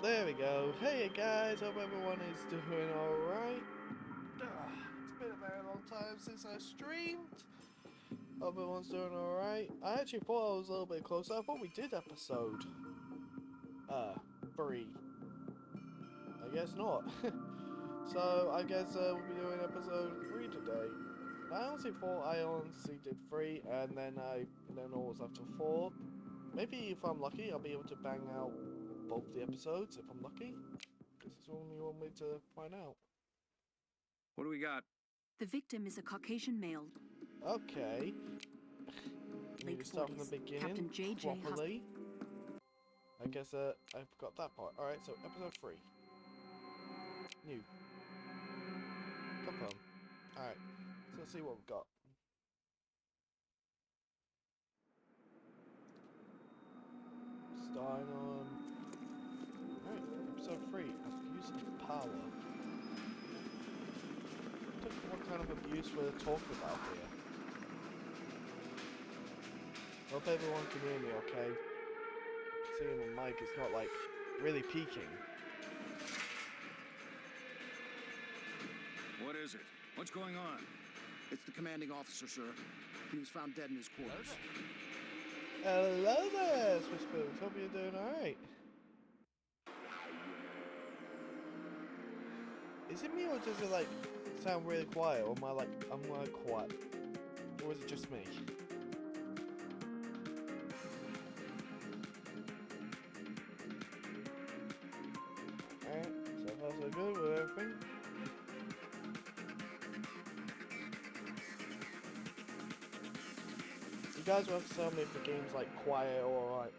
There we go. Hey guys, hope everyone is doing alright. It's been a very long time since I streamed. Hope everyone's doing alright. I actually thought I was a little bit closer. I thought we did episode 3. I guess not. So I guess we'll be doing episode 3 today. I honestly did 3 and then all was left to 4. Maybe if I'm lucky I'll be able to bang out both the episodes if I'm lucky. This is only one way to find out. What do we got? The victim is a Caucasian male. Okay. Need Late to start from 40s. the beginning Captain J.J. properly. I guess I forgot that part. Alright, so episode 3. New. Confirm. Alright, so let's see what we've got. Starting on... Alright, episode 3. Abuse of power. What kind of abuse we're talking about here? Hope everyone can hear me okay. Seeing my mic is not like really peaking. What is it? What's going on? It's the commanding officer, sir. He was found dead in his quarters. Hello there, Swiss Spoons. Hope you're doing alright. Is it me or does it like sound really quiet, or am I quiet? Or is it just me? Alright, so far so good with everything. You guys will have to tell me if the game's like quiet or like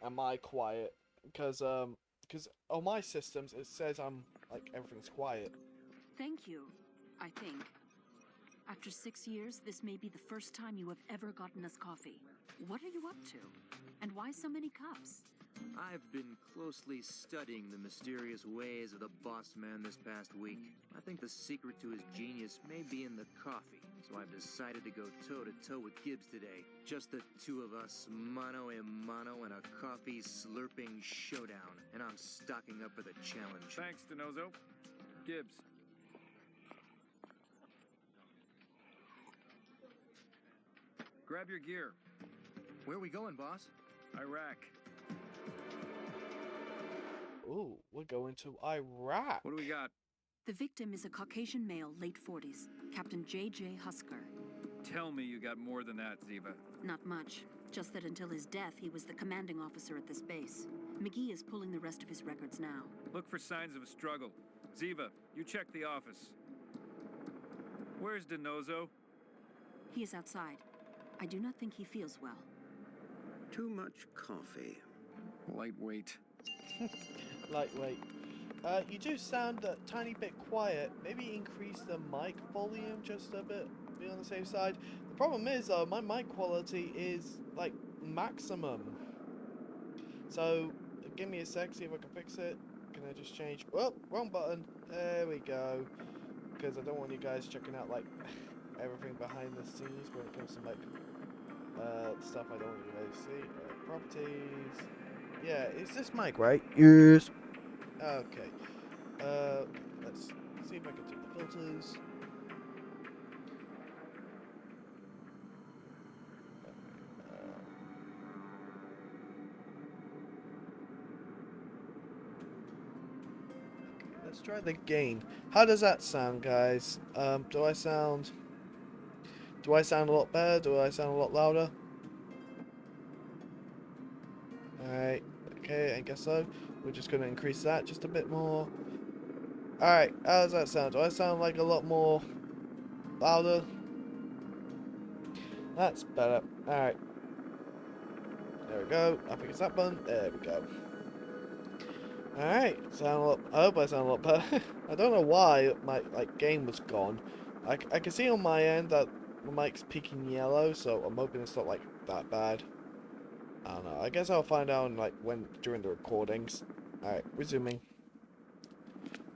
am I quiet? Because on my systems it says I'm like everything's quiet. Thank you, I think. After 6 years, this may be the first time you have ever gotten us coffee. What are you up to? And why so many cups? I've been closely studying the mysterious ways of the boss man this past week. I think the secret to his genius may be in the coffee, so I've decided to go toe-to-toe with Gibbs today. Just the two of us, mano a mano, in a coffee slurping showdown. And I'm stocking up for the challenge. Thanks, Denozo. Gibbs. Grab your gear. Where are we going, boss? Iraq. Ooh, we're going to Iraq. What do we got? The victim is a Caucasian male, late 40s. Captain J.J. Husker. Tell me you got more than that, Ziva. Not much. Just that until his death, he was the commanding officer at this base. McGee is pulling the rest of his records now. Look for signs of a struggle. Ziva, you check the office. Where's Denozo? He is outside. I do not think he feels well. Too much coffee. Lightweight. Lightweight. You do sound a tiny bit quiet. Maybe increase the mic volume just a bit. Be on the safe side. The problem is though, my mic quality is like maximum. So give me a sec, see if I can fix it. Can I just change? Well, wrong button. There we go. Because I don't want you guys checking out like everything behind the scenes when it comes to like stuff I don't want you guys to see. Properties. Yeah, is this mic right? Yes. Okay. Let's see if I can do the filters. Let's try the gain. How does that sound, guys? Do I sound a lot better? Do I sound a lot louder? Alright, okay, I guess so. We're just going to increase that just a bit more. Alright, how does that sound? Do I sound like a lot more louder? That's better. Alright. There we go. I think it's that button. There we go. Alright, I hope I sound a lot better. I don't know why my game was gone. I can see on my end that the mic's peaking yellow, so I'm hoping it's not like that bad. I don't know. I guess I'll find out during the recordings. Alright, resuming.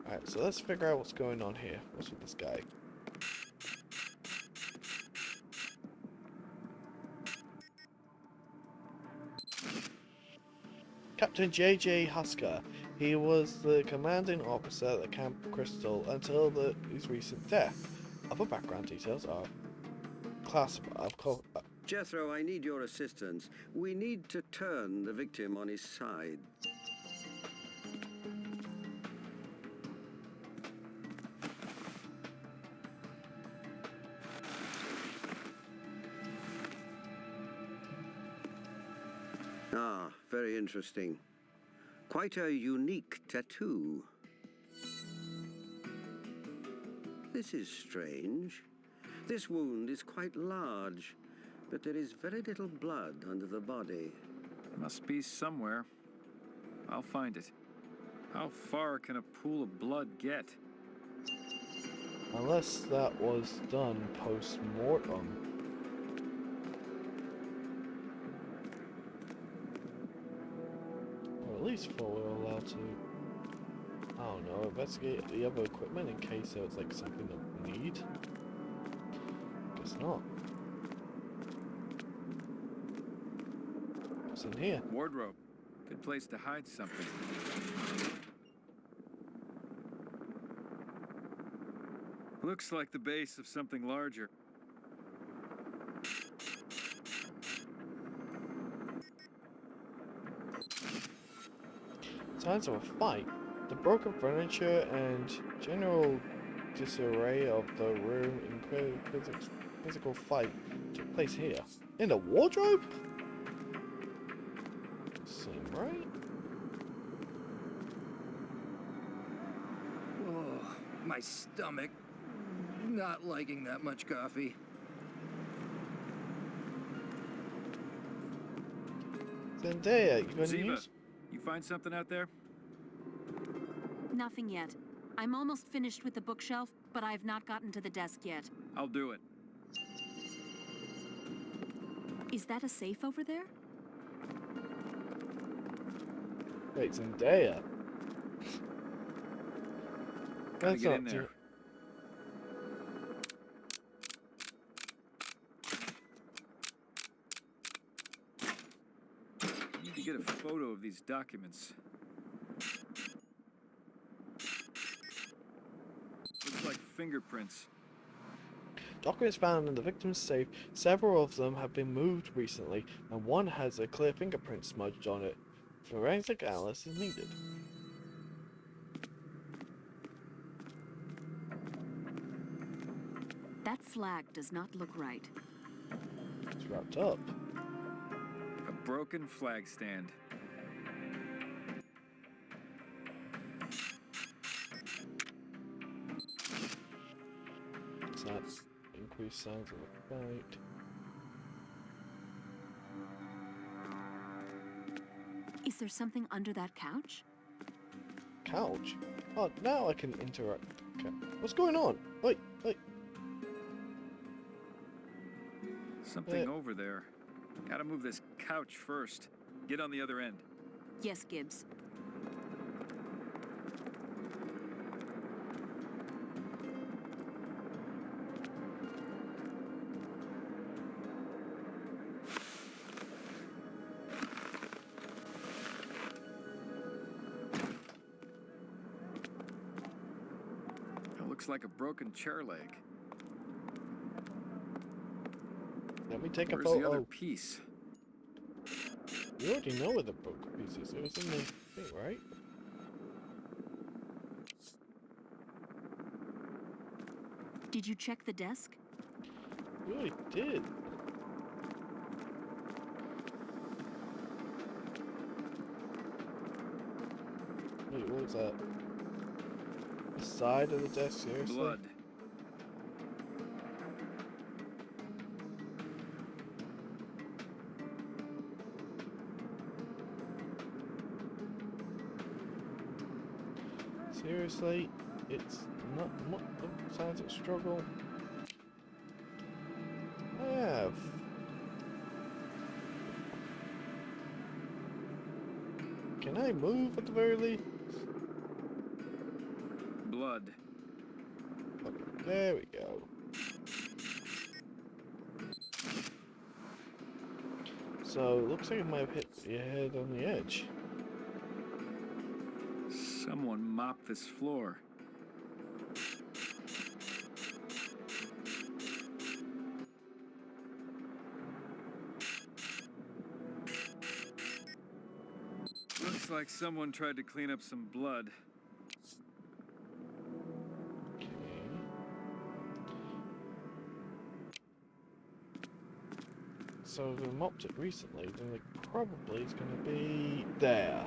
Alright, so let's figure out what's going on here. What's with this guy? Captain J.J. Husker. He was the commanding officer at Camp Crystal until his recent death. Other background details are classified. Jethro, I need your assistance. We need to turn the victim on his side. Ah, very interesting. Quite a unique tattoo. This is strange. This wound is quite large, but there is very little blood under the body. Must be somewhere. I'll find it. How far can a pool of blood get? Unless that was done post-mortem. Or at least before we were allowed to, I don't know, investigate the other equipment in case there was like something that we need. Guess not. What's in here? Wardrobe. Good place to hide something. Looks like the base of something larger. Signs of a fight. The broken furniture and general disarray of the room in physical fight took place here. In the wardrobe? Seem right? Oh, my stomach. Not liking that much coffee. Zendaya, you got any Ziva, news? you find something out there? Nothing yet. I'm almost finished with the bookshelf, but I have not gotten to the desk yet. I'll do it. Is that a safe over there? Wait, Zendaya. Gotta That's get not in there. Need to get a photo of these documents. Looks like fingerprints. Documents found in the victim's safe, several of them have been moved recently, and one has a clear fingerprint smudged on it. Forensic analysis is needed. That flag does not look right. It's wrapped up. A broken flag stand. It's not increased signs of a fight. Is there something under that couch? Couch? Oh, now I can interact. Okay. What's going on? Wait. Something over there. Gotta move this couch first. Get on the other end. Yes, Gibbs. That looks like a broken chair leg. Let me take a Where's the other photo. piece? You already know where the broken piece is. It was in the thing, right? Did you check the desk? You already did. Wait, what was that? The side of the desk, seriously? Blood. Seriously? It's not signs of struggle. I have. Can I move at the very least? Blood. Okay, there we go. So, looks like it might have hit your head on the edge. someone mop this floor. Looks like someone tried to clean up some blood. So if we mopped it recently, then it probably is going to be there.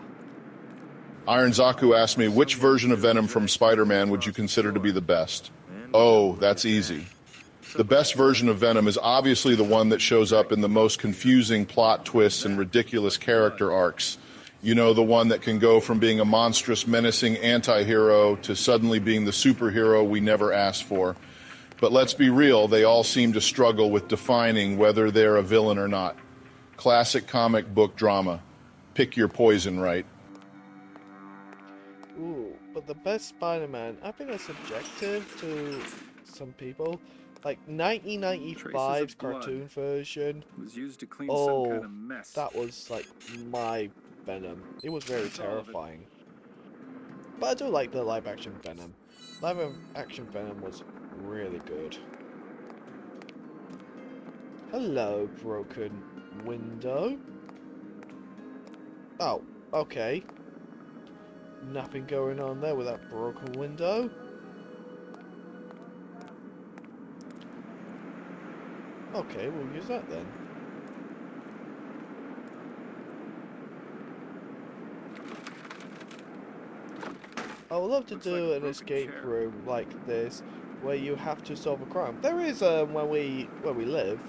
Iron Zaku asked me, which version of Venom from Spider-Man would you consider to be the best? Oh, that's easy. The best version of Venom is obviously the one that shows up in the most confusing plot twists and ridiculous character arcs. You know, the one that can go from being a monstrous, menacing anti-hero to suddenly being the superhero we never asked for. But let's be real, they all seem to struggle with defining whether they're a villain or not. Classic comic book drama. Pick your poison right. Ooh, but the best Spider-Man, I think that's subjective to some people. Like 1995's cartoon version. Was used to clean some kind of Oh, mess. that was like my Venom. It was very terrifying. But I do like the live-action Venom. Live-action Venom was really good. Hello, broken window. Oh, okay. Nothing going on there with that broken window. Okay, we'll use that then. I would love to do an escape room like this, where you have to solve a crime. There is where we live,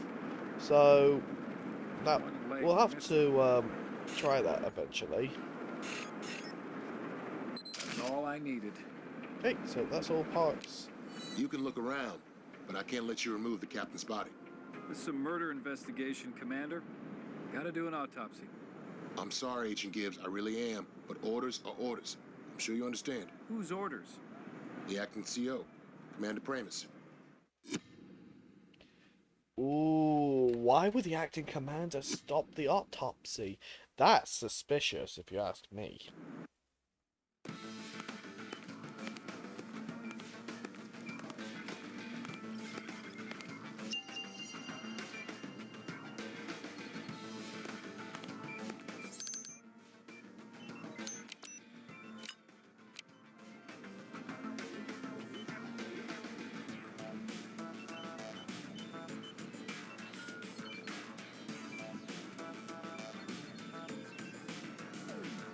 so that we'll have to try that eventually. That's all I needed. Okay, so that's all parts. You can look around, but I can't let you remove the captain's body. This is a murder investigation, Commander. Gotta do an autopsy. I'm sorry, Agent Gibbs, I really am, but orders are orders. I'm sure you understand. Whose orders? The acting CO, Commander Pramus. Ooh, why would the acting commander stop the autopsy? That's suspicious, if you ask me.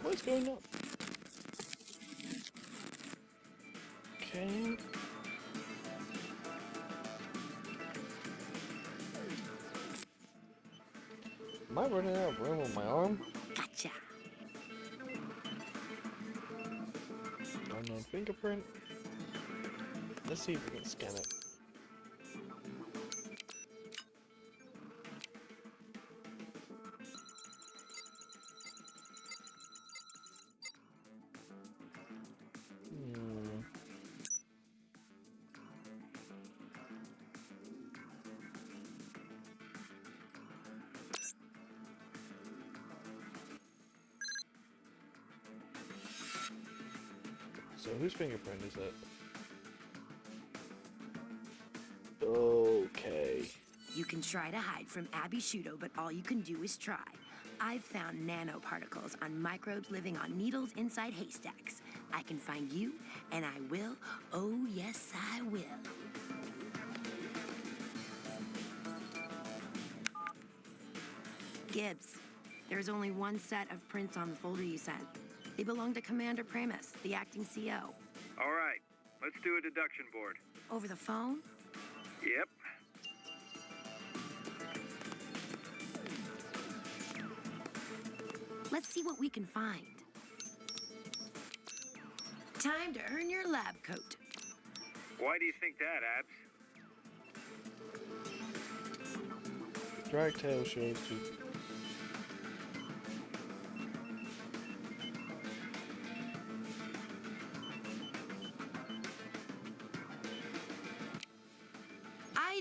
What's going on? Okay. Am I running out of room on my arm? Gotcha. Unknown fingerprint. Let's see if we can scan it. So whose fingerprint is it? Okay. You can try to hide from Abby Shudo, but all you can do is try. I've found nanoparticles on microbes living on needles inside haystacks. I can find you, and I will. Oh, yes, I will. Gibbs, there's only one set of prints on the folder you sent. They belong to Commander Pramus, the acting CO. All right, let's do a deduction board. Over the phone? Yep. Let's see what we can find. Time to earn your lab coat. Why do you think that, Abs? Drag tail shows to.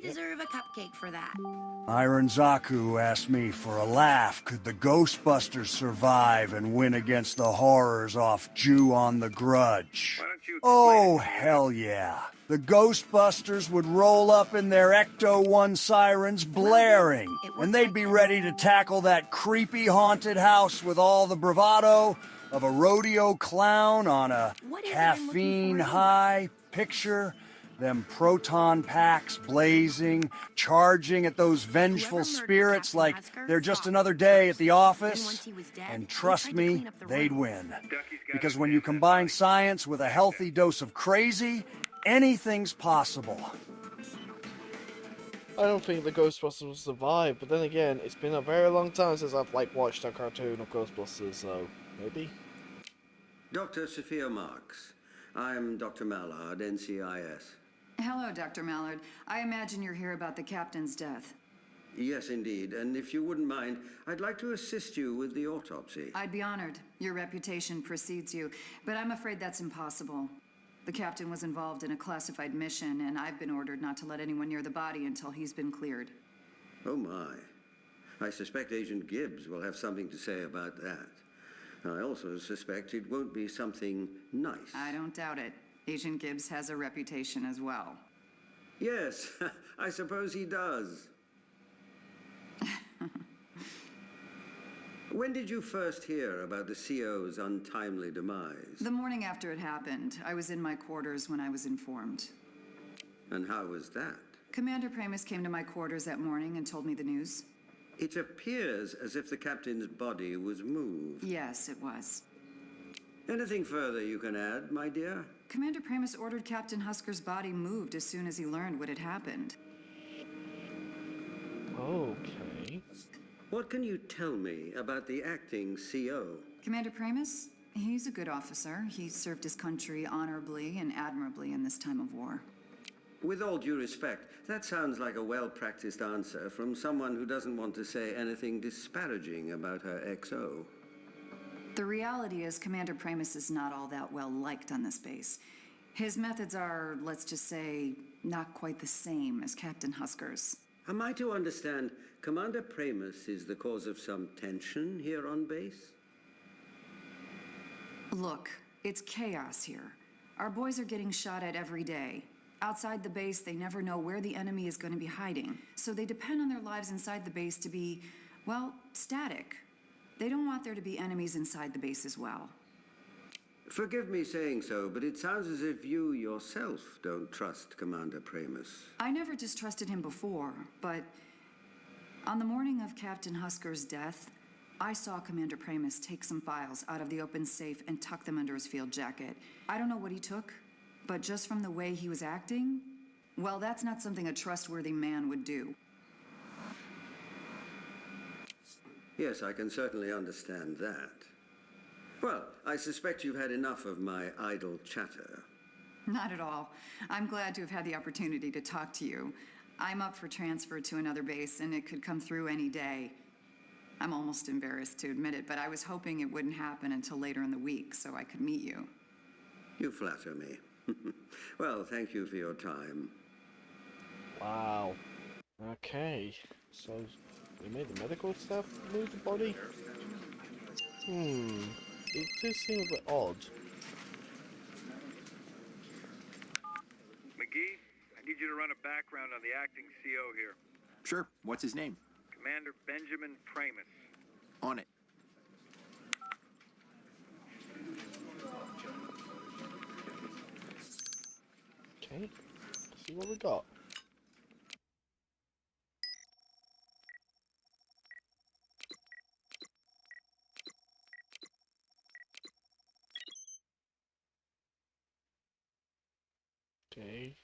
They deserve a cupcake for that. Iron Zaku asked me for a laugh. Could the Ghostbusters survive and win against the horrors off Jew on the Grudge? Why don't you explain Oh, it to me? hell yeah. The Ghostbusters would roll up in their Ecto-1 sirens blaring, it and works they'd like be this. ready to tackle that creepy haunted house with all the bravado of a rodeo clown on a What is it I'm looking for anyway? caffeine-high picture. Them proton packs blazing, charging at those vengeful Whoever murdered spirits Captain like Husker they're just fought another me day at first. the Then office. once he was dead, And they trust tried to me, clean up the they'd room. win. Ducky's got Because his when you hands on that combine body. science with a healthy dose of crazy, anything's possible. I don't think the Ghostbusters will survive, but then again, it's been a very long time since I've watched a cartoon of Ghostbusters, so maybe. Dr. Sophia Marks. I'm Dr. Mallard, NCIS. Hello, Dr. Mallard. I imagine you're here about the captain's death. Yes, indeed. And if you wouldn't mind, I'd like to assist you with the autopsy. I'd be honored. Your reputation precedes you, but I'm afraid that's impossible. The captain was involved in a classified mission, and I've been ordered not to let anyone near the body until he's been cleared. Oh, my. I suspect Agent Gibbs will have something to say about that. I also suspect it won't be something nice. I don't doubt it. Agent Gibbs has a reputation as well. Yes, I suppose he does. When did you first hear about the CO's untimely demise? The morning after it happened, I was in my quarters when I was informed. And how was that? Commander Pramus came to my quarters that morning and told me the news. It appears as if the captain's body was moved. Yes, it was. Anything further you can add, my dear? Commander Pramus ordered Captain Husker's body moved as soon as he learned what had happened. Okay. What can you tell me about the acting CO? Commander Pramus? He's a good officer. He served his country honorably and admirably in this time of war. With all due respect, that sounds like a well-practiced answer from someone who doesn't want to say anything disparaging about her XO. The reality is Commander Pramus is not all that well liked on this base. His methods are, let's just say, not quite the same as Captain Husker's. Am I to understand Commander Pramus is the cause of some tension here on base? Look, it's chaos here. Our boys are getting shot at every day. Outside the base, they never know where the enemy is going to be hiding, so they depend on their lives inside the base to be, well, static. They don't want there to be enemies inside the base as well. Forgive me saying so, but it sounds as if you yourself don't trust Commander Pramus. I never distrusted him before, but on the morning of Captain Husker's death, I saw Commander Pramus take some files out of the open safe and tuck them under his field jacket. I don't know what he took, but just from the way he was acting, well, that's not something a trustworthy man would do. Yes, I can certainly understand that. Well, I suspect you've had enough of my idle chatter. Not at all. I'm glad to have had the opportunity to talk to you. I'm up for transfer to another base, and it could come through any day. I'm almost embarrassed to admit it, but I was hoping it wouldn't happen until later in the week so I could meet you. You flatter me. Well, thank you for your time. Wow. Okay. So, we made the medical staff move the body? It does seem a bit odd. McGee, I need you to run a background on the acting CO here. Sure. What's his name? Commander Benjamin Pramus. On it. Okay. Let's see what we got. Okay.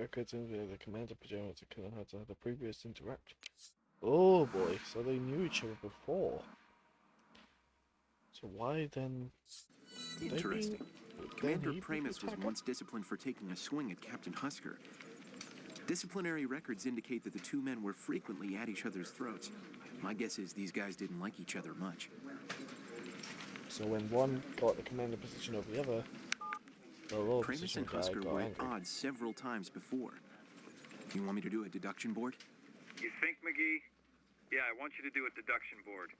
records in the commander pajamas to kill how to have the previous interaction. Oh boy, so they knew each other before. So why then? Interesting. Commander Pramus was attacker? once disciplined for taking a swing at Captain Husker. Disciplinary records indicate that the two men were frequently at each other's throats. My guess is these guys didn't like each other much. So when one got the commander position over the other, the lower Pramus position and guy Husker got were at angry. odds several times before. You want me to do a deduction board? You think, McGee? Yeah, I want you to do a deduction board.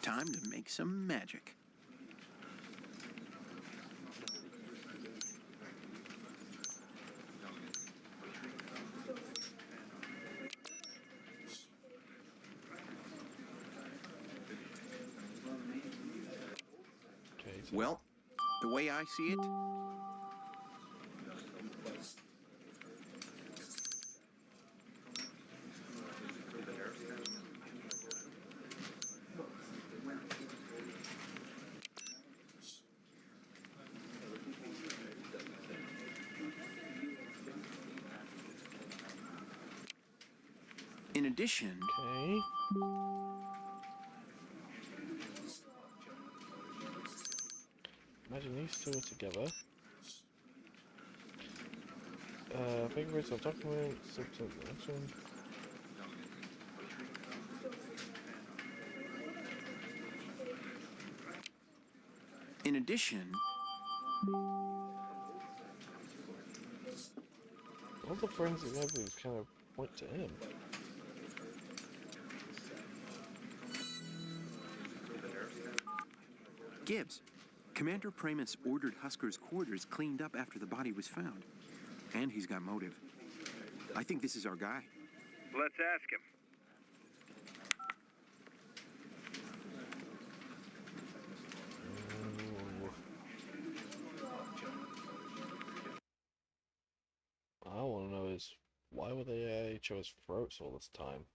Time to make some magic. Okay, so Well, the way I see it, in addition, okay. Imagine these two are together. Fingerprints on documents, subsection. in addition, All the forensic evidence kind of point to him. Gibbs, Commander Pramus ordered Husker's quarters cleaned up after the body was found. And he's got motive. I think this is our guy. Let's ask him. I want to know is why were they at each other's throats all this time?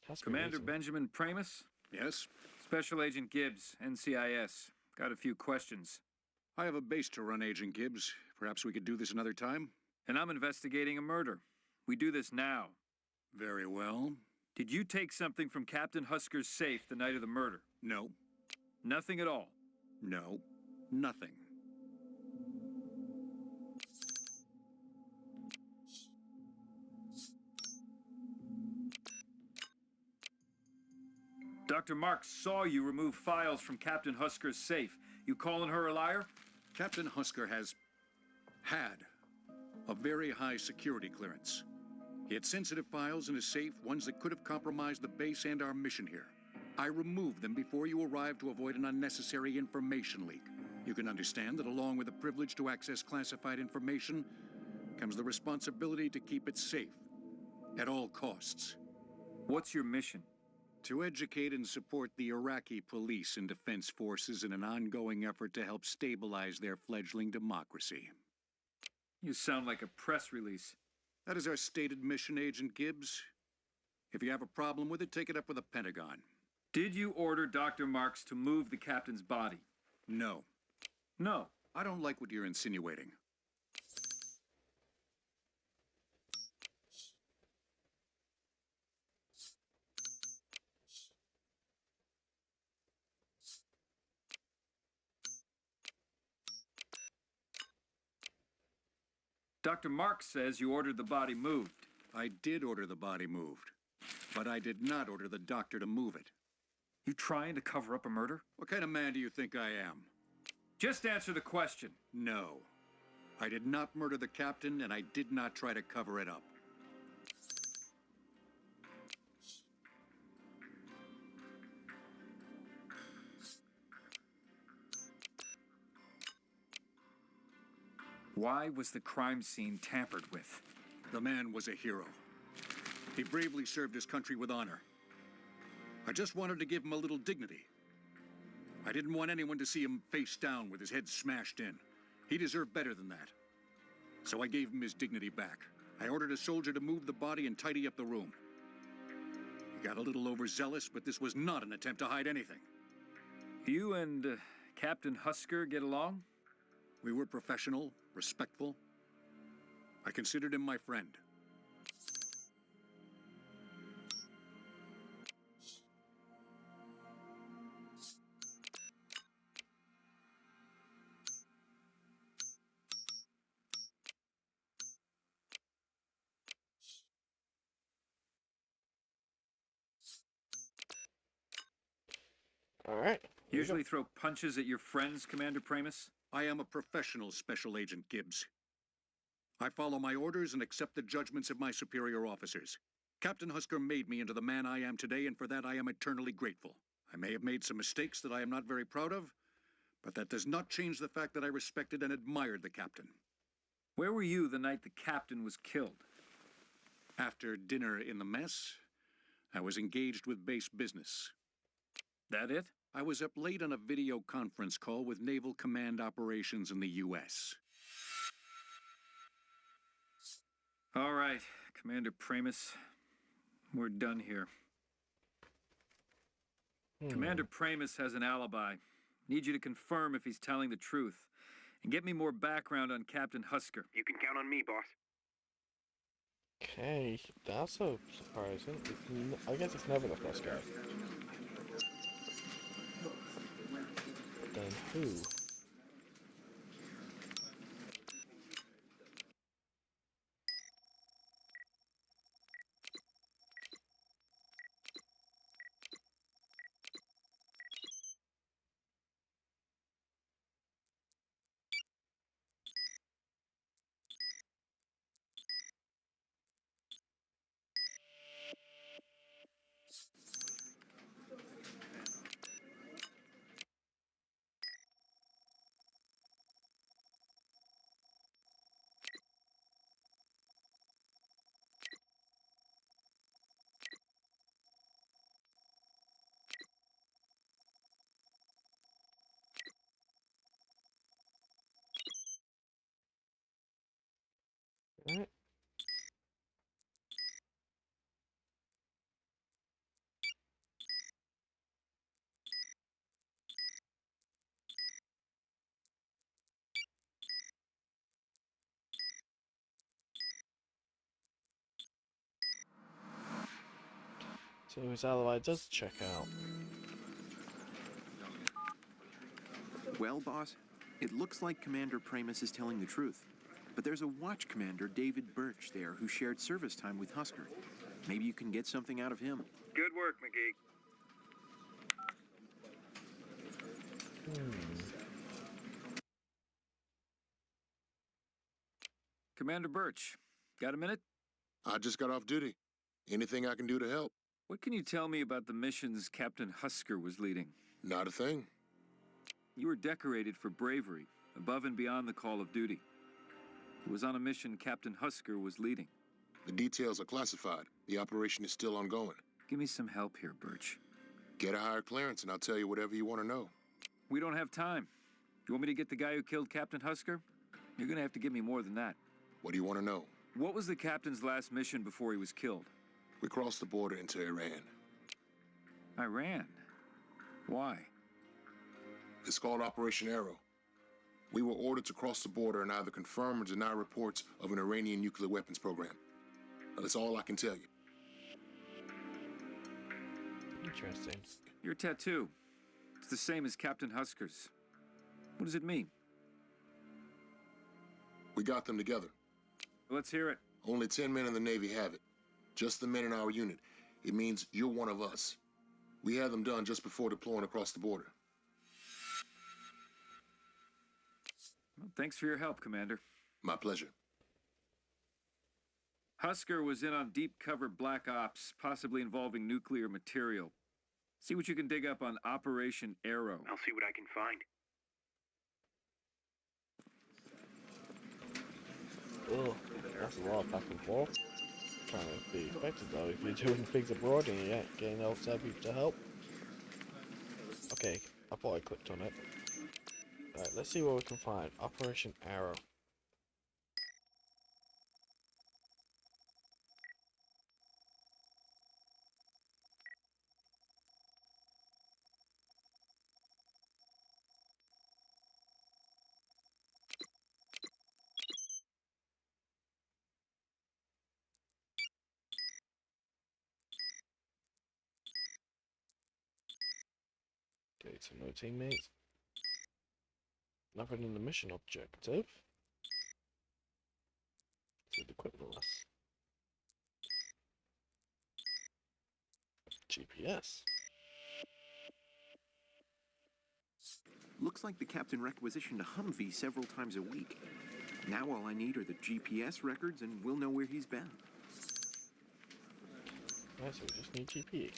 Has to be a Commander reason. Benjamin Pramus? Yes? Special Agent Gibbs, NCIS. Got a few questions. I have a base to run, Agent Gibbs. Perhaps we could do this another time? And I'm investigating a murder. We do this now. Very well. Did you take something from Captain Husker's safe the night of the murder? No. Nothing at all. No. Nothing. Dr. Marks saw you remove files from Captain Husker's safe. You calling her a liar? Captain Husker has had a very high security clearance. He had sensitive files in his safe, ones that could have compromised the base and our mission here. I removed them before you arrived to avoid an unnecessary information leak. You can understand that along with the privilege to access classified information comes the responsibility to keep it safe at all costs. What's your mission? To educate and support the Iraqi police and defense forces in an ongoing effort to help stabilize their fledgling democracy. You sound like a press release. That is our stated mission, Agent Gibbs. If you have a problem with it, take it up with the Pentagon. Did you order Dr. Marks to move the captain's body? No. No. I don't like what you're insinuating. Dr. Marks says you ordered the body moved. I did order the body moved, but I did not order the doctor to move it. You trying to cover up a murder? What kind of man do you think I am? Just answer the question. No. I did not murder the captain, and I did not try to cover it up. Why was the crime scene tampered with? The man was a hero. He bravely served his country with honor. I just wanted to give him a little dignity. I didn't want anyone to see him face down with his head smashed in. He deserved better than that. So I gave him his dignity back. I ordered a soldier to move the body and tidy up the room. He got a little overzealous, but this was not an attempt to hide anything. You and Captain Husker get along? We were professional, respectful. I considered him my friend. Alright. Usually throw punches at your friends, Commander Pramus? I am a professional Special Agent Gibbs. I follow my orders and accept the judgments of my superior officers. Captain Husker made me into the man I am today, and for that I am eternally grateful. I may have made some mistakes that I am not very proud of, but that does not change the fact that I respected and admired the captain. Where were you the night the captain was killed? After dinner in the mess, I was engaged with base business. That it? I was up late on a video conference call with Naval Command Operations in the U.S. All right, Commander Pramus. We're done here. Commander Pramus has an alibi. Need you to confirm if he's telling the truth. And get me more background on Captain Husker. You can count on me, boss. Okay, that's so surprising. I guess it's never the first guy. Then who? Alright. So his alibi does check out. Well, boss, it looks like Commander Pramus is telling the truth. But there's a watch commander, David Birch, there who shared service time with Husker. Maybe you can get something out of him. Good work, McGee. Commander Birch, got a minute? I just got off duty. Anything I can do to help? What can you tell me about the missions Captain Husker was leading? Not a thing. You were decorated for bravery, above and beyond the call of duty. It was on a mission Captain Husker was leading. The details are classified. The operation is still ongoing. Give me some help here, Birch. Get a higher clearance and I'll tell you whatever you want to know. We don't have time. You want me to get the guy who killed Captain Husker? You're gonna have to give me more than that. What do you want to know? What was the captain's last mission before he was killed? We crossed the border into Iran. Iran? Why? It's called Operation Arrow. We were ordered to cross the border and either confirm or deny reports of an Iranian nuclear weapons program. That's all I can tell you. Interesting. Your tattoo. It's the same as Captain Husker's. What does it mean? We got them together. Let's hear it. Only 10 men in the Navy have it. Just the men in our unit. It means you're one of us. We had them done just before deploying across the border. Well, thanks for your help, Commander. My pleasure. Husker was in on deep cover black ops, possibly involving nuclear material. See what you can dig up on Operation Arrow. I'll see what I can find. Ugh, that's a lot of back and forth. Trying to be effective though if you're doing things abroad and you ain't getting outside people to help. Okay, I thought I clicked on it. Alright, let's see what we can find. Operation Arrow. Data, no teammates. Nothing in the mission objective. So the quick list. GPS. Looks like the captain requisitioned a Humvee several times a week. Now all I need are the GPS records and we'll know where he's been. Right, so we just need GP.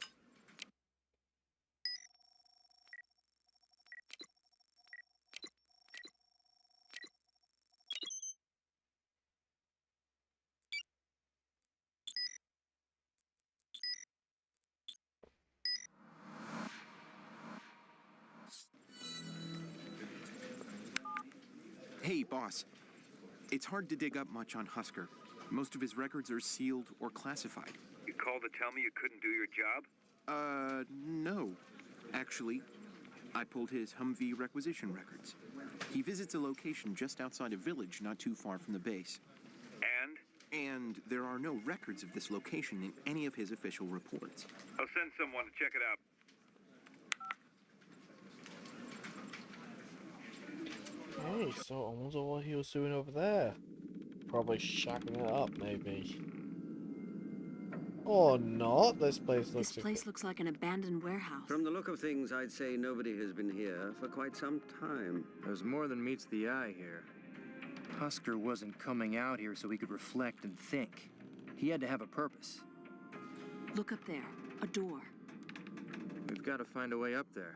Hey, boss. It's hard to dig up much on Husker. Most of his records are sealed or classified. You called to tell me you couldn't do your job? No. Actually, I pulled his Humvee requisition records. He visits a location just outside a village not too far from the base. And? And there are no records of this location in any of his official reports. I'll send someone to check it out. Hey, so I wonder what he was doing over there. Probably shacking it up, maybe. Or not. This place looks like an abandoned warehouse. From the look of things, I'd say nobody has been here for quite some time. There's more than meets the eye here. Husker wasn't coming out here so he could reflect and think. He had to have a purpose. Look up there. A door. We've got to find a way up there.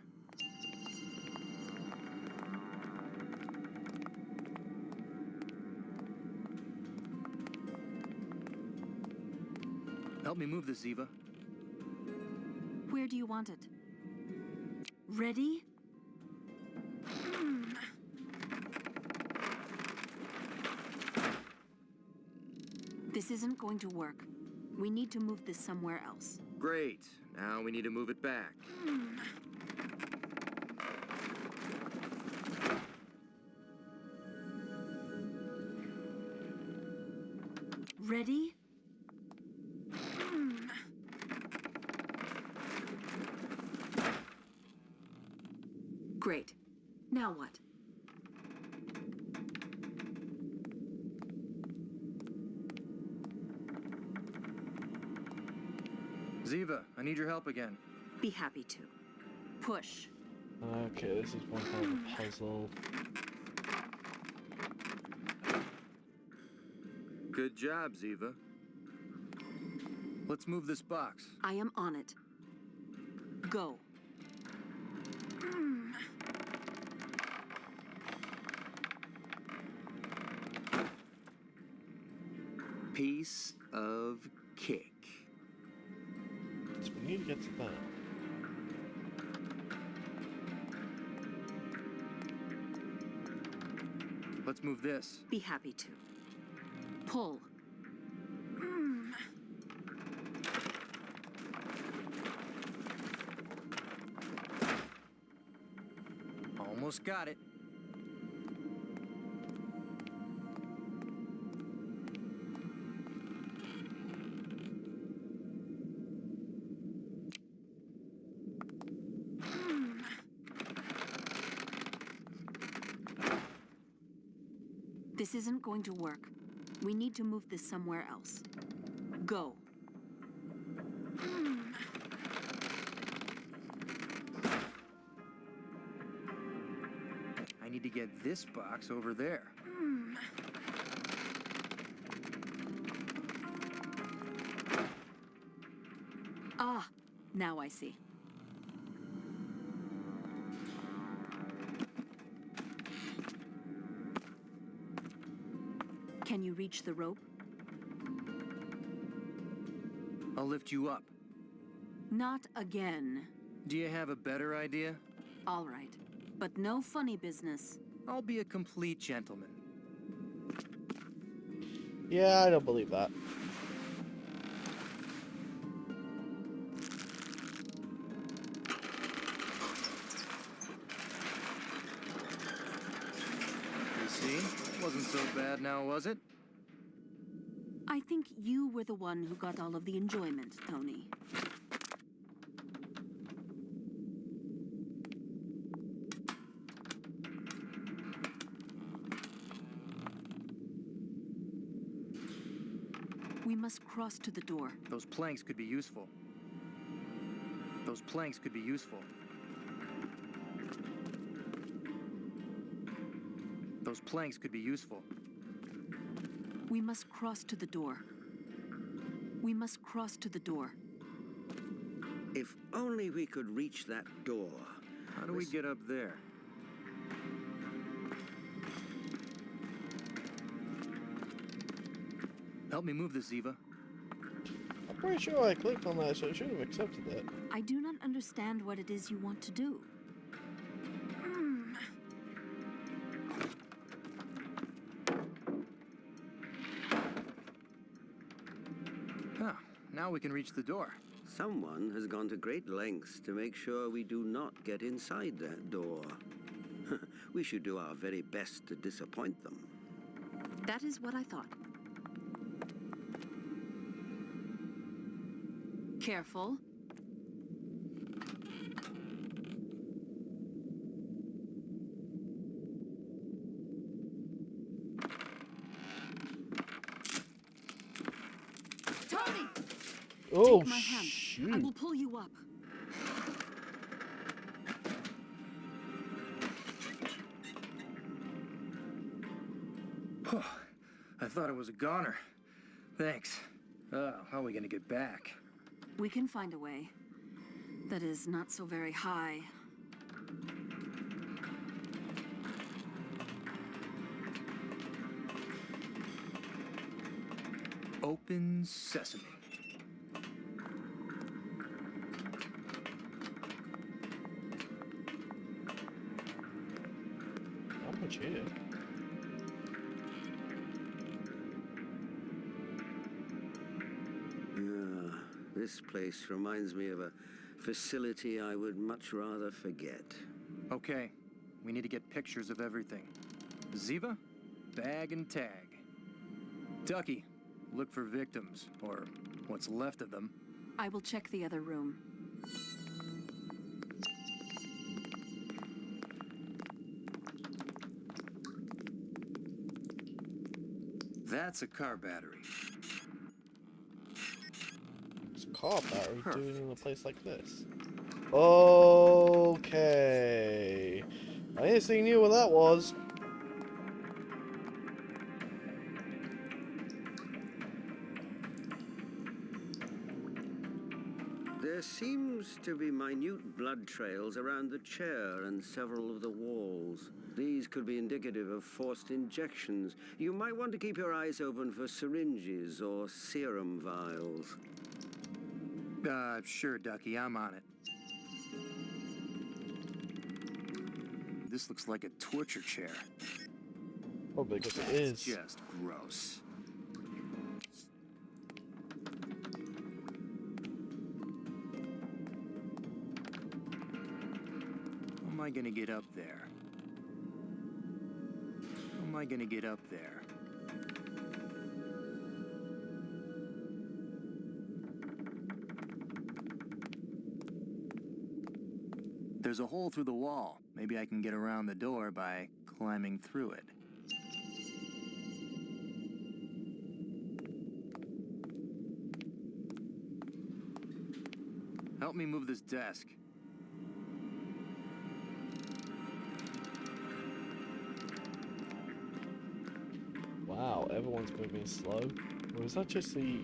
Help me move this, Ziva. Where do you want it? Ready? This isn't going to work. We need to move this somewhere else. Great. Now we need to move it back. Ready? Great. Now what? Ziva, I need your help again. Be happy to. Push. Okay, this is one kind of a puzzle. Good job, Ziva. Let's move this box. I am on it. Go. Piece of cake. So we need to get to that. Let's move this. Be happy to. Pull. Almost got it. This isn't going to work. We need to move this somewhere else. Go. I need to get this box over there. Ah, now I see. Can you reach the rope? I'll lift you up. Not again. Do you have a better idea? All right, but no funny business. I'll be a complete gentleman. Yeah, I don't believe that. You see? Wasn't so bad now, was it? I think you were the one who got all of the enjoyment, Tony. We must cross to the door. Those planks could be useful. Those planks could be useful. Those planks could be useful. We must cross to the door. We must cross to the door. If only we could reach that door. How do we get up there? Help me move this, Ziva. I'm pretty sure I clicked on that, so I should have accepted it. I do not understand what it is you want to do. Now we can reach the door. Someone has gone to great lengths to make sure we do not get inside that door. We should do our very best to disappoint them. That is what I thought. Careful. Tony! Oh, Take my hand. shoot. I will pull you up. I thought it was a goner. Thanks. How are we gonna get back? We can find a way. That is not so very high. Open sesame. Not much here. This place reminds me of a facility I would much rather forget. Okay, we need to get pictures of everything. Ziva, bag and tag. Ducky, look for victims, or what's left of them. I will check the other room. That's a car battery. What's a car battery doing in a place like this? Okay. I instantly knew what that was. There seems to be minute blood trails around the chair and several of the walls. These could be indicative of forced injections. You might want to keep your eyes open for syringes or serum vials. Sure, Ducky, I'm on it. This looks like a torture chair. Probably because it is. Just gross. How am I gonna get up there? How am I gonna get up there? There's a hole through the wall. Maybe I can get around the door by climbing through it. Help me move this desk. Wow, everyone's moving slow. Or is that just the...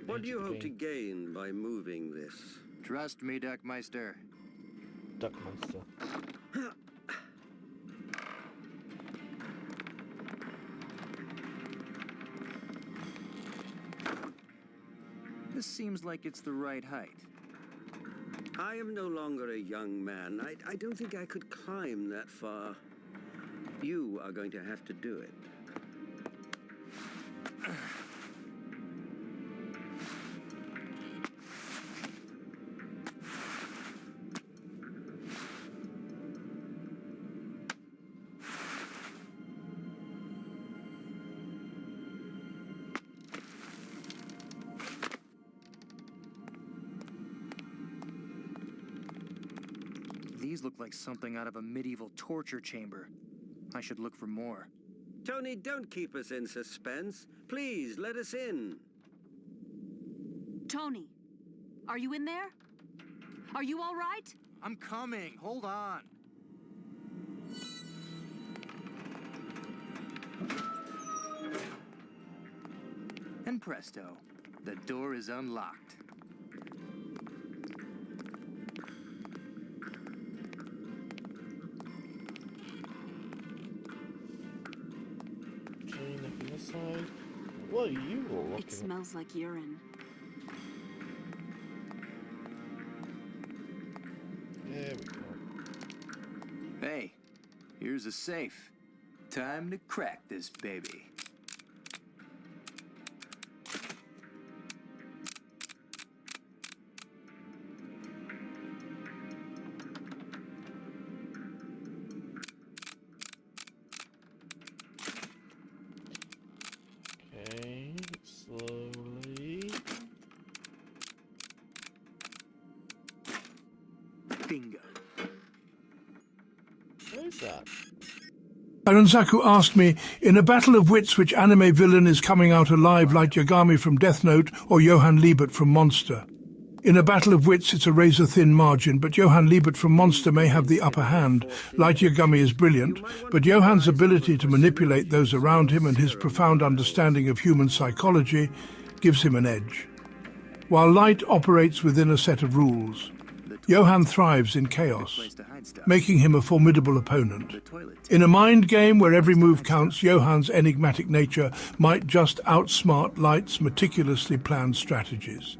What do you hope to gain by moving this? Trust me, Duckmeister. Duck monster. This seems like it's the right height. I am no longer a young man. I don't think I could climb that far. You are going to have to do it. These look like something out of a medieval torture chamber. I should look for more. Tony, don't keep us in suspense. Please, let us in. Tony, are you in there? Are you all right? I'm coming. Hold on. And presto, the door is unlocked. Okay, nothing this side. What are you all looking It smells like urine. There we go. Hey, here's a safe. Time to crack this baby. Okay, slowly. Bingo. What is that? Aranzaku asked me, in a battle of wits which anime villain is coming out alive like Yagami from Death Note or Johann Liebert from Monster? In a battle of wits it's a razor-thin margin, but Johann Liebert from Monster may have the upper hand. Light Yagami is brilliant, but Johann's ability to manipulate those around him and his profound understanding of human psychology gives him an edge. While Light operates within a set of rules, Johann thrives in chaos, making him a formidable opponent. In a mind game where every move counts, Johann's enigmatic nature might just outsmart Light's meticulously planned strategies.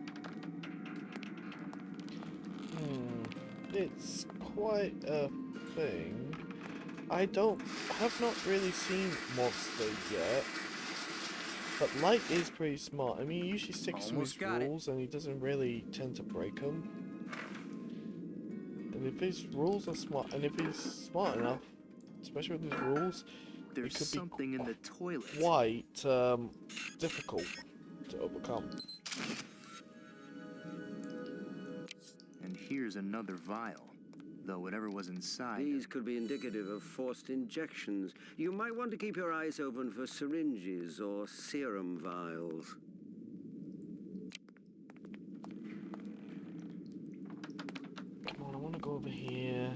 It's quite a thing. I have not really seen Monster yet. But Light is pretty smart. I mean, he usually sticks to his rules and he doesn't really tend to break them. And if his rules are smart, and if he's smart enough, especially with his rules, There's it could something be in the toilet. quite difficult to overcome. And here's another vial. Though whatever was inside... These could be indicative of forced injections. You might want to keep your eyes open for syringes or serum vials. Come on, I want to go over here.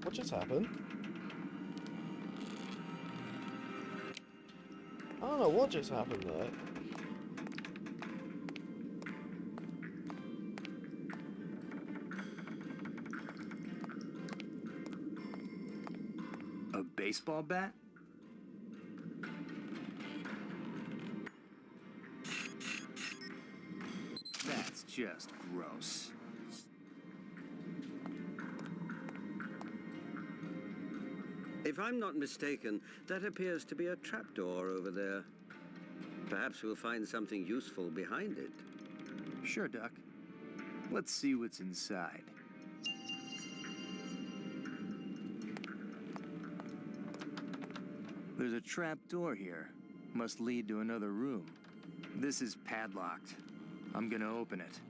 What just happened? I don't know what just happened there. A baseball bat? That's just gross. If I'm not mistaken, that appears to be a trapdoor over there. Perhaps we'll find something useful behind it. Sure, Duck. Let's see what's inside. There's a trap door here. Must lead to another room. This is padlocked. I'm gonna open it.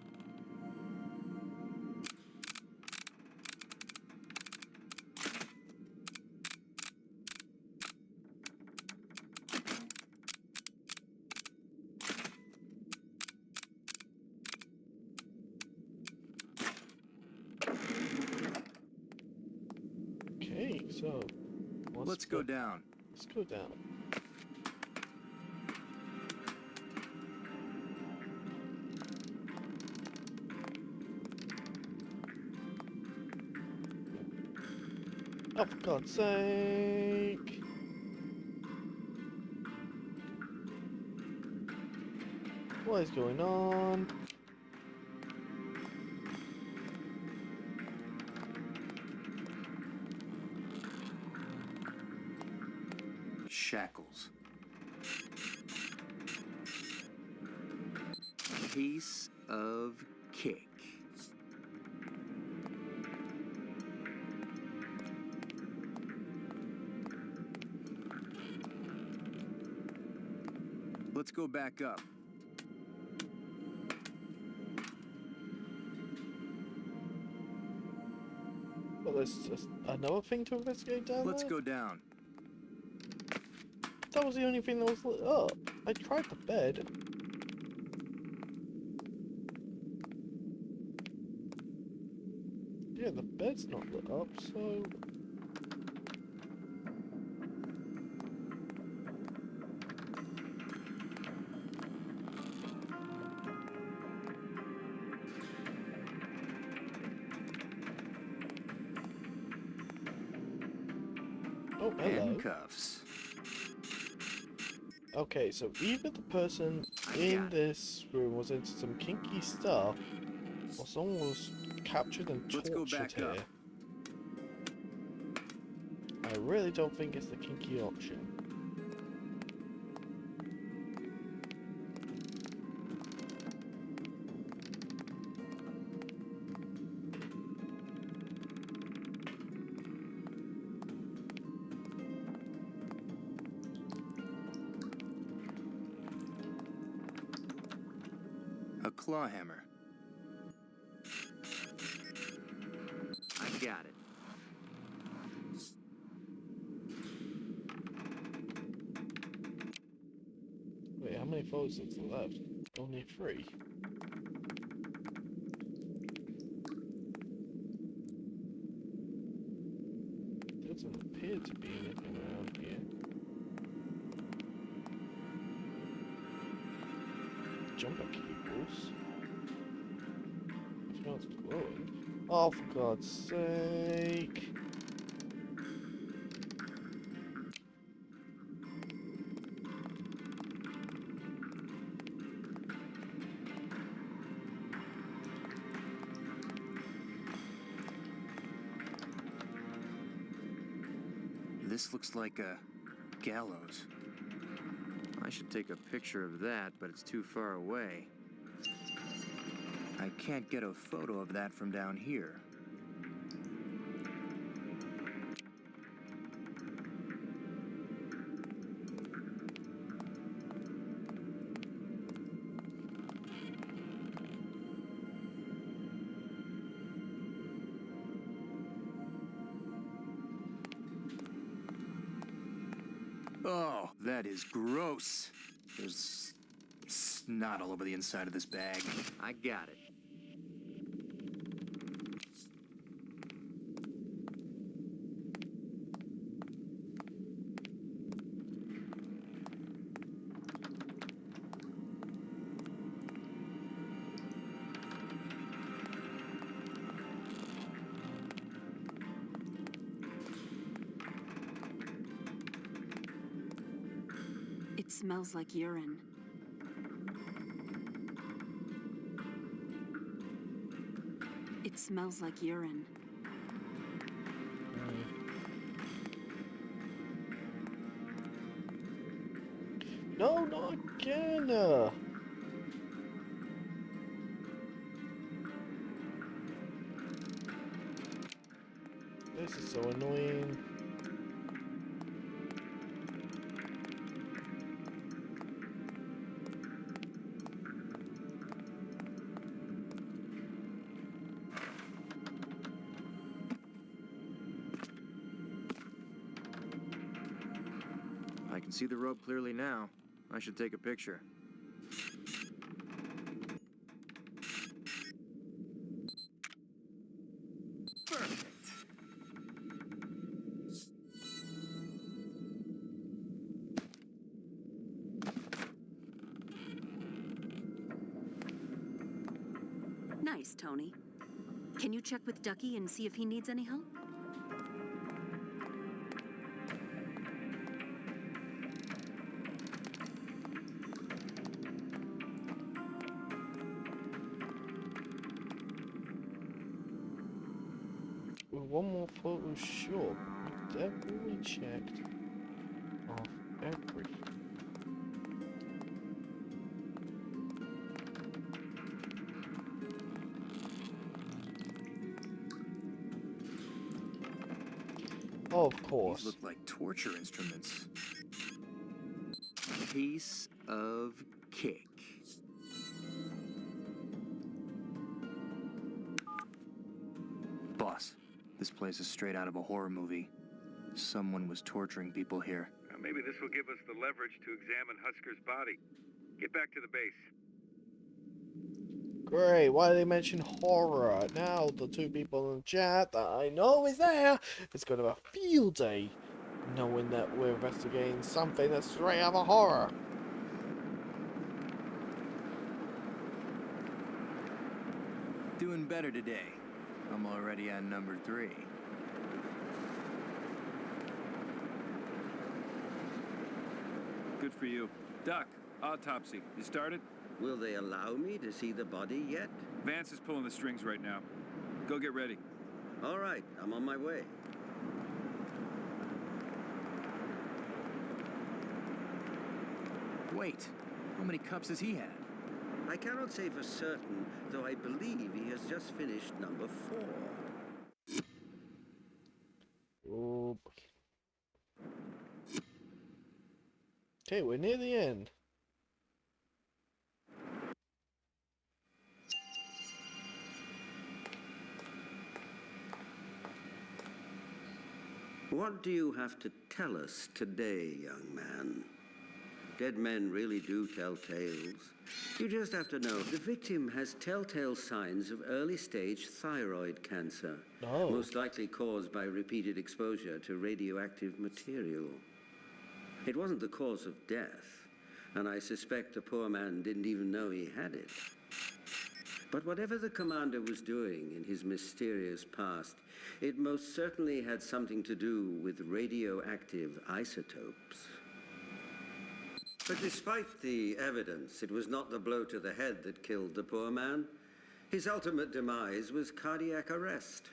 Okay, so Let's go down. Let's go down. Oh, for God's sake! What is going on? Shackles. Piece of cake. Let's go back up. Well, there's just another thing to investigate down Let's there? go down. That was the only thing that was lit up. I tried the bed. Yeah, the bed's not lit up, so... Oh, hello. Handcuffs. Okay, so either the person in this room was into some kinky stuff, or someone was captured and Let's go tortured back here. up. I really don't think it's the kinky option. A claw hammer. I got it. Wait, how many photos is left? Only 3. Doesn't appear to be anything around here. Jumper cables. If not glowing. Oh, for God's sake. This looks like a gallows. I should take a picture of that, but it's too far away. I can't get a photo of that from down here. Oh, that is gross. There's snot all over the inside of this bag. I got it. It smells like urine. It smells like urine. No, not again! This is so annoying. I can see the rope clearly now. I should take a picture. Perfect. Nice, Tony. Can you check with Ducky and see if he needs any help? With one more photo short, we definitely checked off everything. Oh, of course. These look like torture instruments. Piece of cake. Boss, this place is straight out of a horror movie. Someone was torturing people here. Maybe this will give us the leverage to examine Husker's body. Get back to the base. Great, why did they mention horror? Now the two people in the chat that I know is there is going to have a field day knowing that we're investigating something that's straight out of horror. Doing better today. I'm already on number 3. Good for you. Doc, autopsy. You started? Will they allow me to see the body yet? Vance is pulling the strings right now. Go get ready. All right, I'm on my way. Wait, how many cups has he had? I cannot say for certain, though I believe he has just finished number 4. Oh boy. Okay, we're near the end. What do you have to tell us today, young man? Dead men really do tell tales. You just have to know the victim has telltale signs of early-stage thyroid cancer, most likely caused by repeated exposure to radioactive material. It wasn't the cause of death, and I suspect the poor man didn't even know he had it. But whatever the commander was doing in his mysterious past, it most certainly had something to do with radioactive isotopes. But despite the evidence, it was not the blow to the head that killed the poor man. His ultimate demise was cardiac arrest.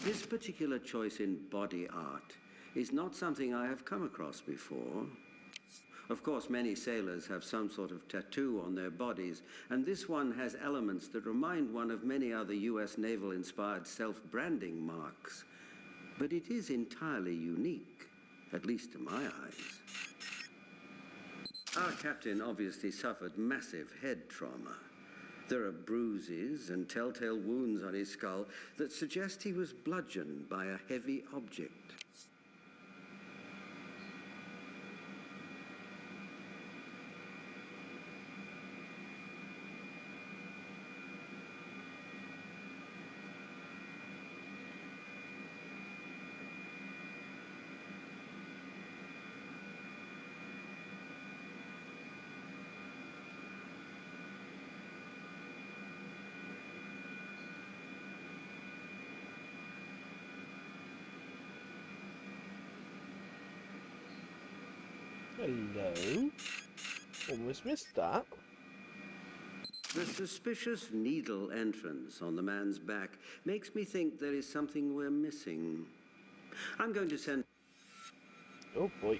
This particular choice in body art is not something I have come across before. Of course, many sailors have some sort of tattoo on their bodies, and this one has elements that remind one of many other US naval-inspired self-branding marks. But it is entirely unique, at least to my eyes. Our captain obviously suffered massive head trauma. There are bruises and telltale wounds on his skull that suggest he was bludgeoned by a heavy object. Hello? Almost missed that. The suspicious needle entrance on the man's back makes me think there is something we're missing. I'm going to send... Oh boy.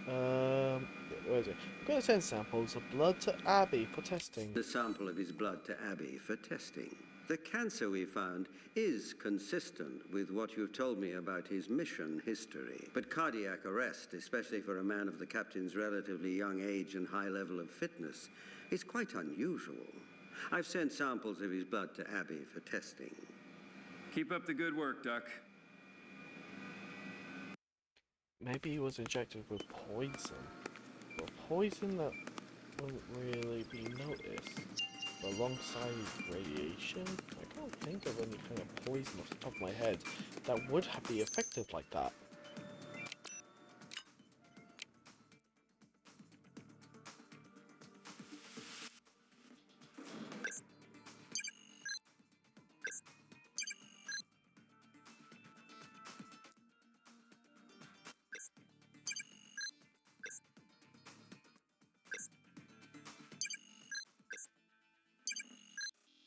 Where is it? I'm going to send samples of blood to Abby for testing. The sample of his blood to Abby for testing. The cancer we found is consistent with what you've told me about his mission history. But cardiac arrest, especially for a man of the captain's relatively young age and high level of fitness, is quite unusual. I've sent samples of his blood to Abby for testing. Keep up the good work, Duck. Maybe he was injected with poison. But poison that wouldn't really be noticed. Alongside radiation? I can't think of any kind of poison off the top of my head that would be effective like that.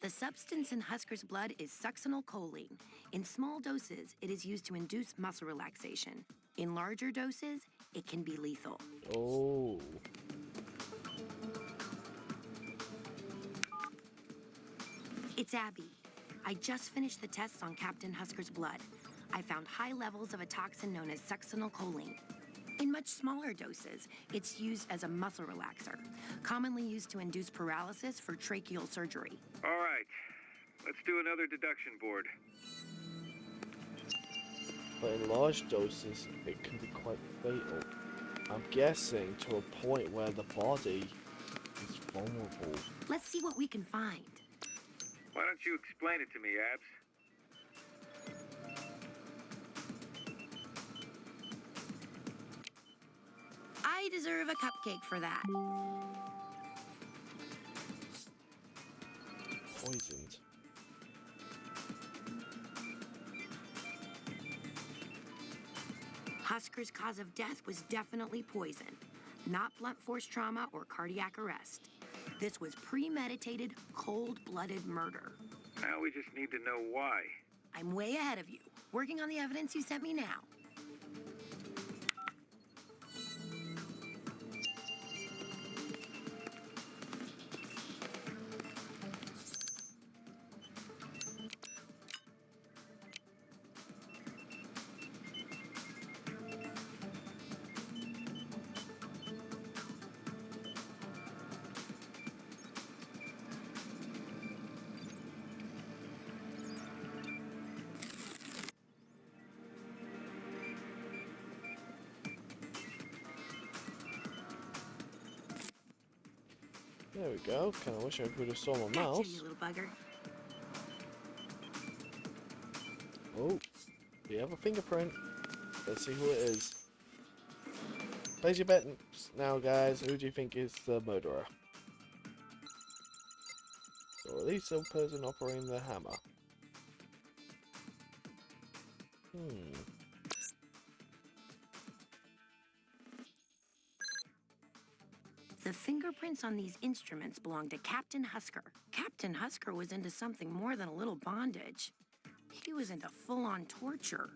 The substance in Husker's blood is succinylcholine. In small doses, it is used to induce muscle relaxation. In larger doses, it can be lethal. Oh. It's Abby. I just finished the tests on Captain Husker's blood. I found high levels of a toxin known as succinylcholine. In much smaller doses, it's used as a muscle relaxer, commonly used to induce paralysis for tracheal surgery. All right. Let's do another deduction board. But in large doses, it can be quite fatal. I'm guessing to a point where the body is vulnerable. Let's see what we can find. Why don't you explain it to me, Abs? I deserve a cupcake for that. Poisoned. Husker's cause of death was definitely poison, not blunt force trauma or cardiac arrest. This was premeditated, cold-blooded murder. Now we just need to know why. I'm way ahead of you, working on the evidence you sent me now. There we go. Kinda wish I could have saw my Gotcha, mouse. you little bugger. Oh, we have a fingerprint. Let's see who it is. Place your bets now, guys. Who do you think is the murderer? Or at least the person operating the hammer. The fingerprints on these instruments belong to Captain Husker. Captain Husker was into something more than a little bondage. He was into full-on torture.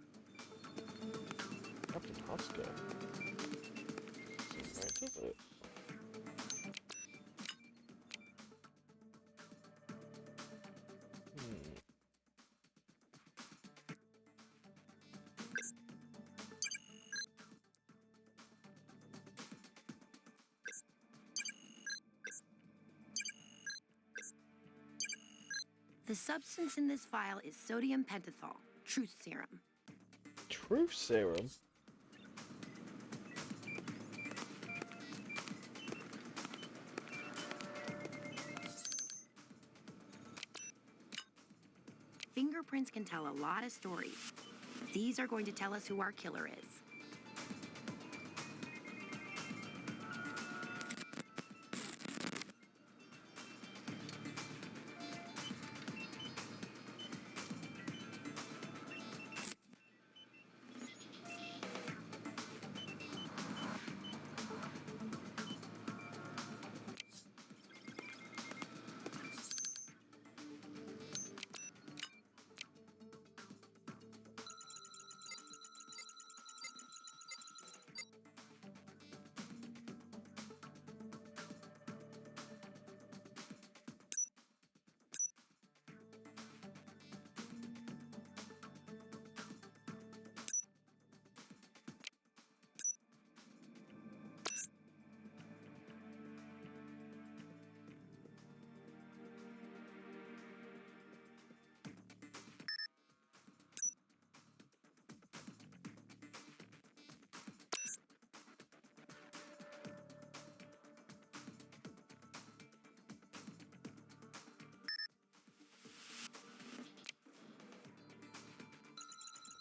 Captain Husker. Seems right, doesn't it? The substance in this file is sodium pentothal, truth serum. Truth serum? Fingerprints can tell a lot of stories. These are going to tell us who our killer is.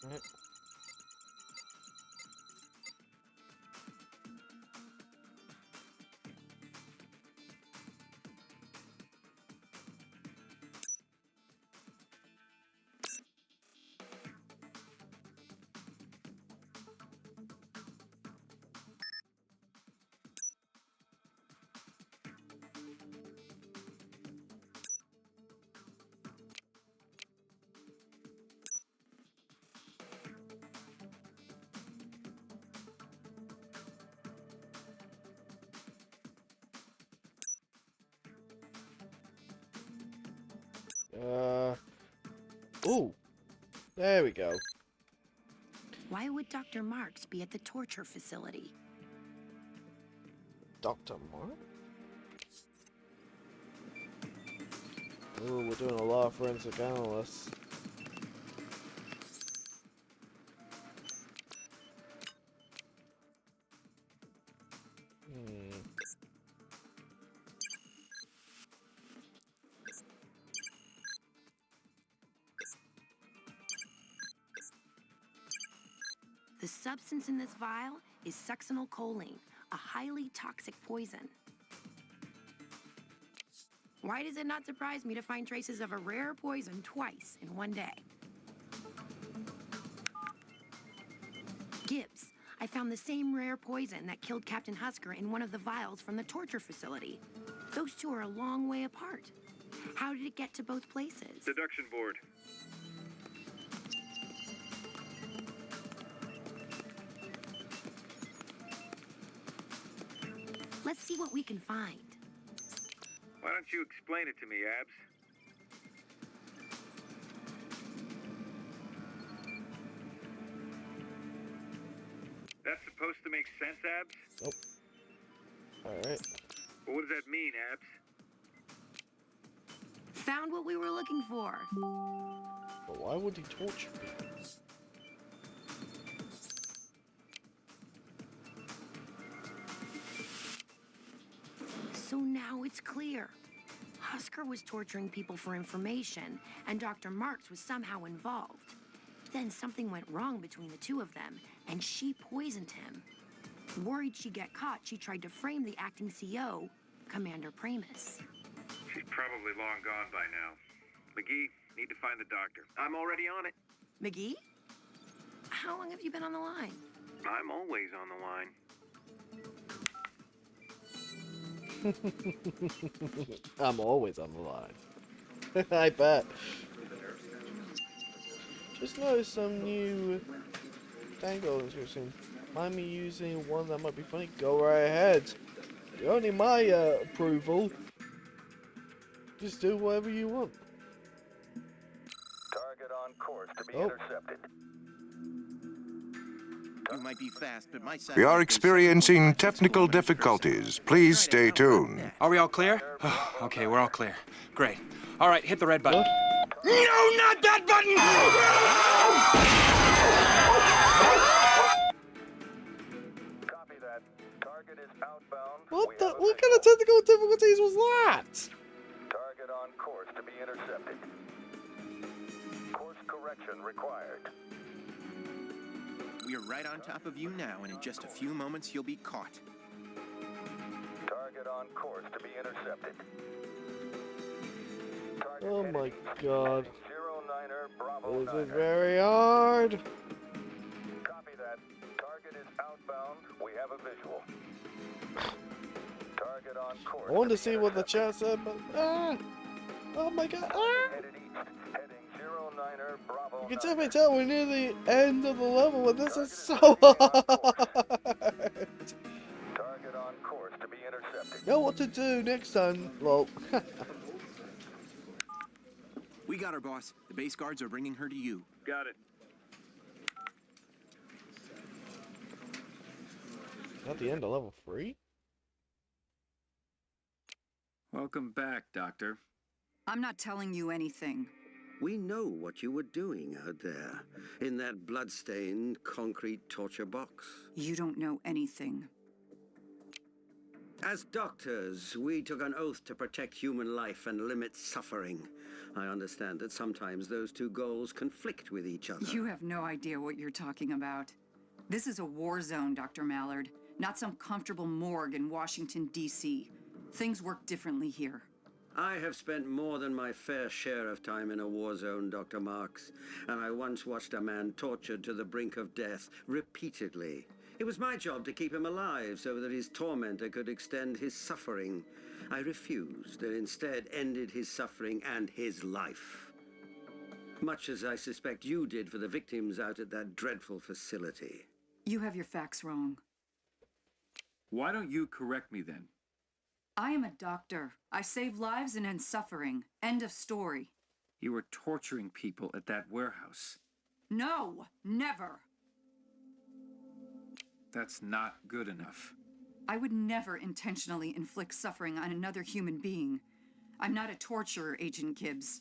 Right. Ooh. There we go. Why would Dr. Marks be at the torture facility? Dr. Mark? Ooh, we're doing a lot of forensic analysts. The substance in this vial is succinylcholine, a highly toxic poison. Why does it not surprise me to find traces of a rare poison twice in one day? Gibbs, I found the same rare poison that killed Captain Husker in one of the vials from the torture facility. Those two are a long way apart. How did it get to both places? Deduction board. Let's see what we can find. Why don't you explain it to me, Abs? That's supposed to make sense, Abs? Nope. Alright. But what does that mean, Abs? Found what we were looking for. But why would he torture people? So now it's clear. Husker was torturing people for information, and Dr. Marks was somehow involved. Then something went wrong between the two of them, and she poisoned him. Worried she'd get caught, she tried to frame the acting CO, Commander Pramus. She's probably long gone by now. McGee, need to find the doctor. I'm already on it. McGee? How long have you been on the line? I'm always on the line. I'm always on the line. I bet. Just noticed some new tango introducing. Mind me using one that might be funny? Go right ahead. You don't need my approval. Just do whatever you want. Target on course to be intercepted. You might be fast, but my side. We are experiencing technical difficulties. Please stay tuned. Are we all clear? Okay, we're all clear. Great. All right, hit the red button. No, not that button! Copy that. Target is outbound. What the? What kind of technical difficulties was that? Target on course to be intercepted. Course correction required. We're right on top of you now, and in just a few moments you'll be caught. Target on course to be intercepted. Target Oh my god. 09er Bravo This is 9er. very hard. Copy that. Target is outbound. We have a visual. Target on course. I wanted to see what the chat said, but oh my god. Headed east. Heading 09er Bravo You can 9er. definitely tell we're near the end of the level, and this is so hard. Target on course to be intercepted. Know what to do next time, lol. We got her, boss. The base guards are bringing her to you. Got it. At the end of level 3? Welcome back, Doctor. I'm not telling you anything. We know what you were doing out there, in that blood-stained concrete torture box. You don't know anything. As doctors, we took an oath to protect human life and limit suffering. I understand that sometimes those two goals conflict with each other. You have no idea what you're talking about. This is a war zone, Dr. Mallard, not some comfortable morgue in Washington, D.C. Things work differently here. I have spent more than my fair share of time in a war zone, Dr. Marks, and I once watched a man tortured to the brink of death repeatedly. It was my job to keep him alive so that his tormentor could extend his suffering. I refused and instead ended his suffering and his life. Much as I suspect you did for the victims out at that dreadful facility. You have your facts wrong. Why don't you correct me then? I am a doctor. I save lives and end suffering. End of story. You were torturing people at that warehouse. No, never. That's not good enough. I would never intentionally inflict suffering on another human being. I'm not a torturer, Agent Gibbs.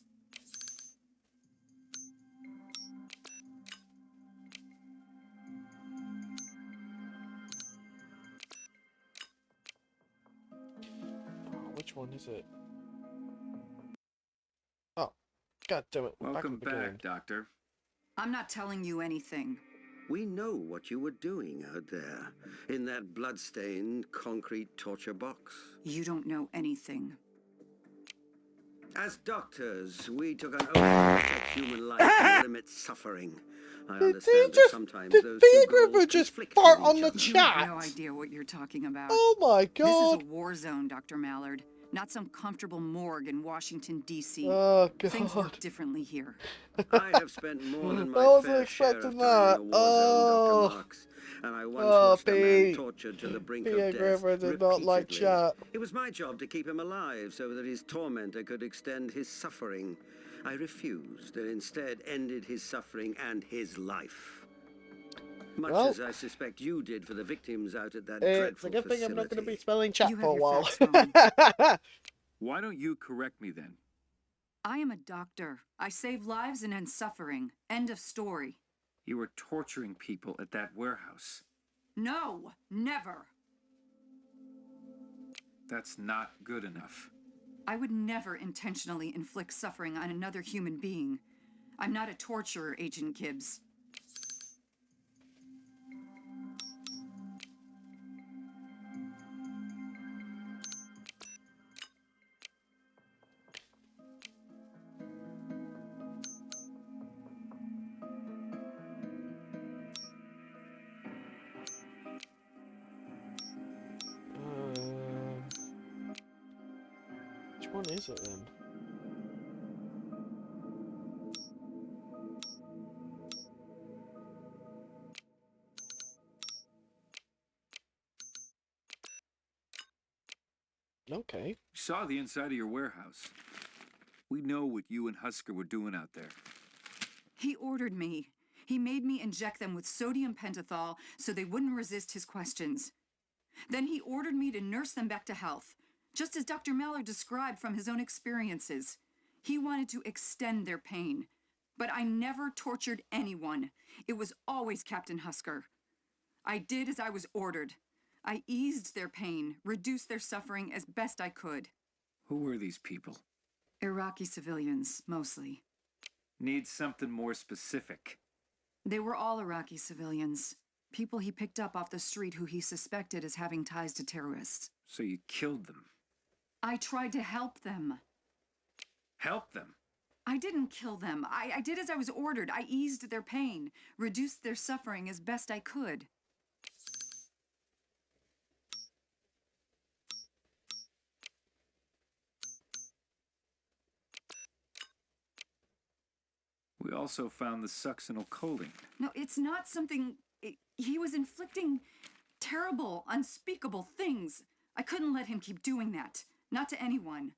Oh, which one is it? Oh, god damn it. We're Welcome back at the beginning. back, Doctor. I'm not telling you anything. We know what you were doing out there, in that blood-stained concrete torture box. You don't know anything. As doctors, we took an oath to protect human life and limit suffering. I understand that sometimes those two goals just conflict fart with on each the other. You chat. have no idea what you're talking about. Oh my god. This is a war zone, Dr. Mallard. Not some comfortable morgue in Washington, D.C. Oh god. Things work differently here. I have spent more than my I wasn't fair share of expecting time in a that. war zone, Dr. Marks. And I once watched a man tortured to the brink of death did not like repeatedly. chat. It was my job to keep him alive so that his tormentor could extend his suffering. I refused and instead ended his suffering and his life. Much Well, as I suspect you did for the victims out at that it's dreadful a good thing I'm not going to be facility. spelling chat You for a have while. your facts wrong. Why don't you correct me then? I am a doctor. I save lives and end suffering. End of story. You were torturing people at that warehouse. No, never. That's not good enough. I would never intentionally inflict suffering on another human being. I'm not a torturer, Agent Gibbs. Which one is it then? Okay. We saw the inside of your warehouse. We know what you and Husker were doing out there. He ordered me. He made me inject them with sodium pentothal so they wouldn't resist his questions. Then he ordered me to nurse them back to health, just as Dr. Mallard described from his own experiences. He wanted to extend their pain. But I never tortured anyone. It was always Captain Husker. I did as I was ordered. I eased their pain, reduced their suffering as best I could. Who were these people? Iraqi civilians, mostly. Need something more specific. They were all Iraqi civilians. People he picked up off the street who he suspected as having ties to terrorists. So you killed them. I tried to help them. Help them? I didn't kill them. I did as I was ordered. I eased their pain, reduced their suffering as best I could. We also found the succinylcholine. No, it's not something... he was inflicting terrible, unspeakable things. I couldn't let him keep doing that. Not to anyone.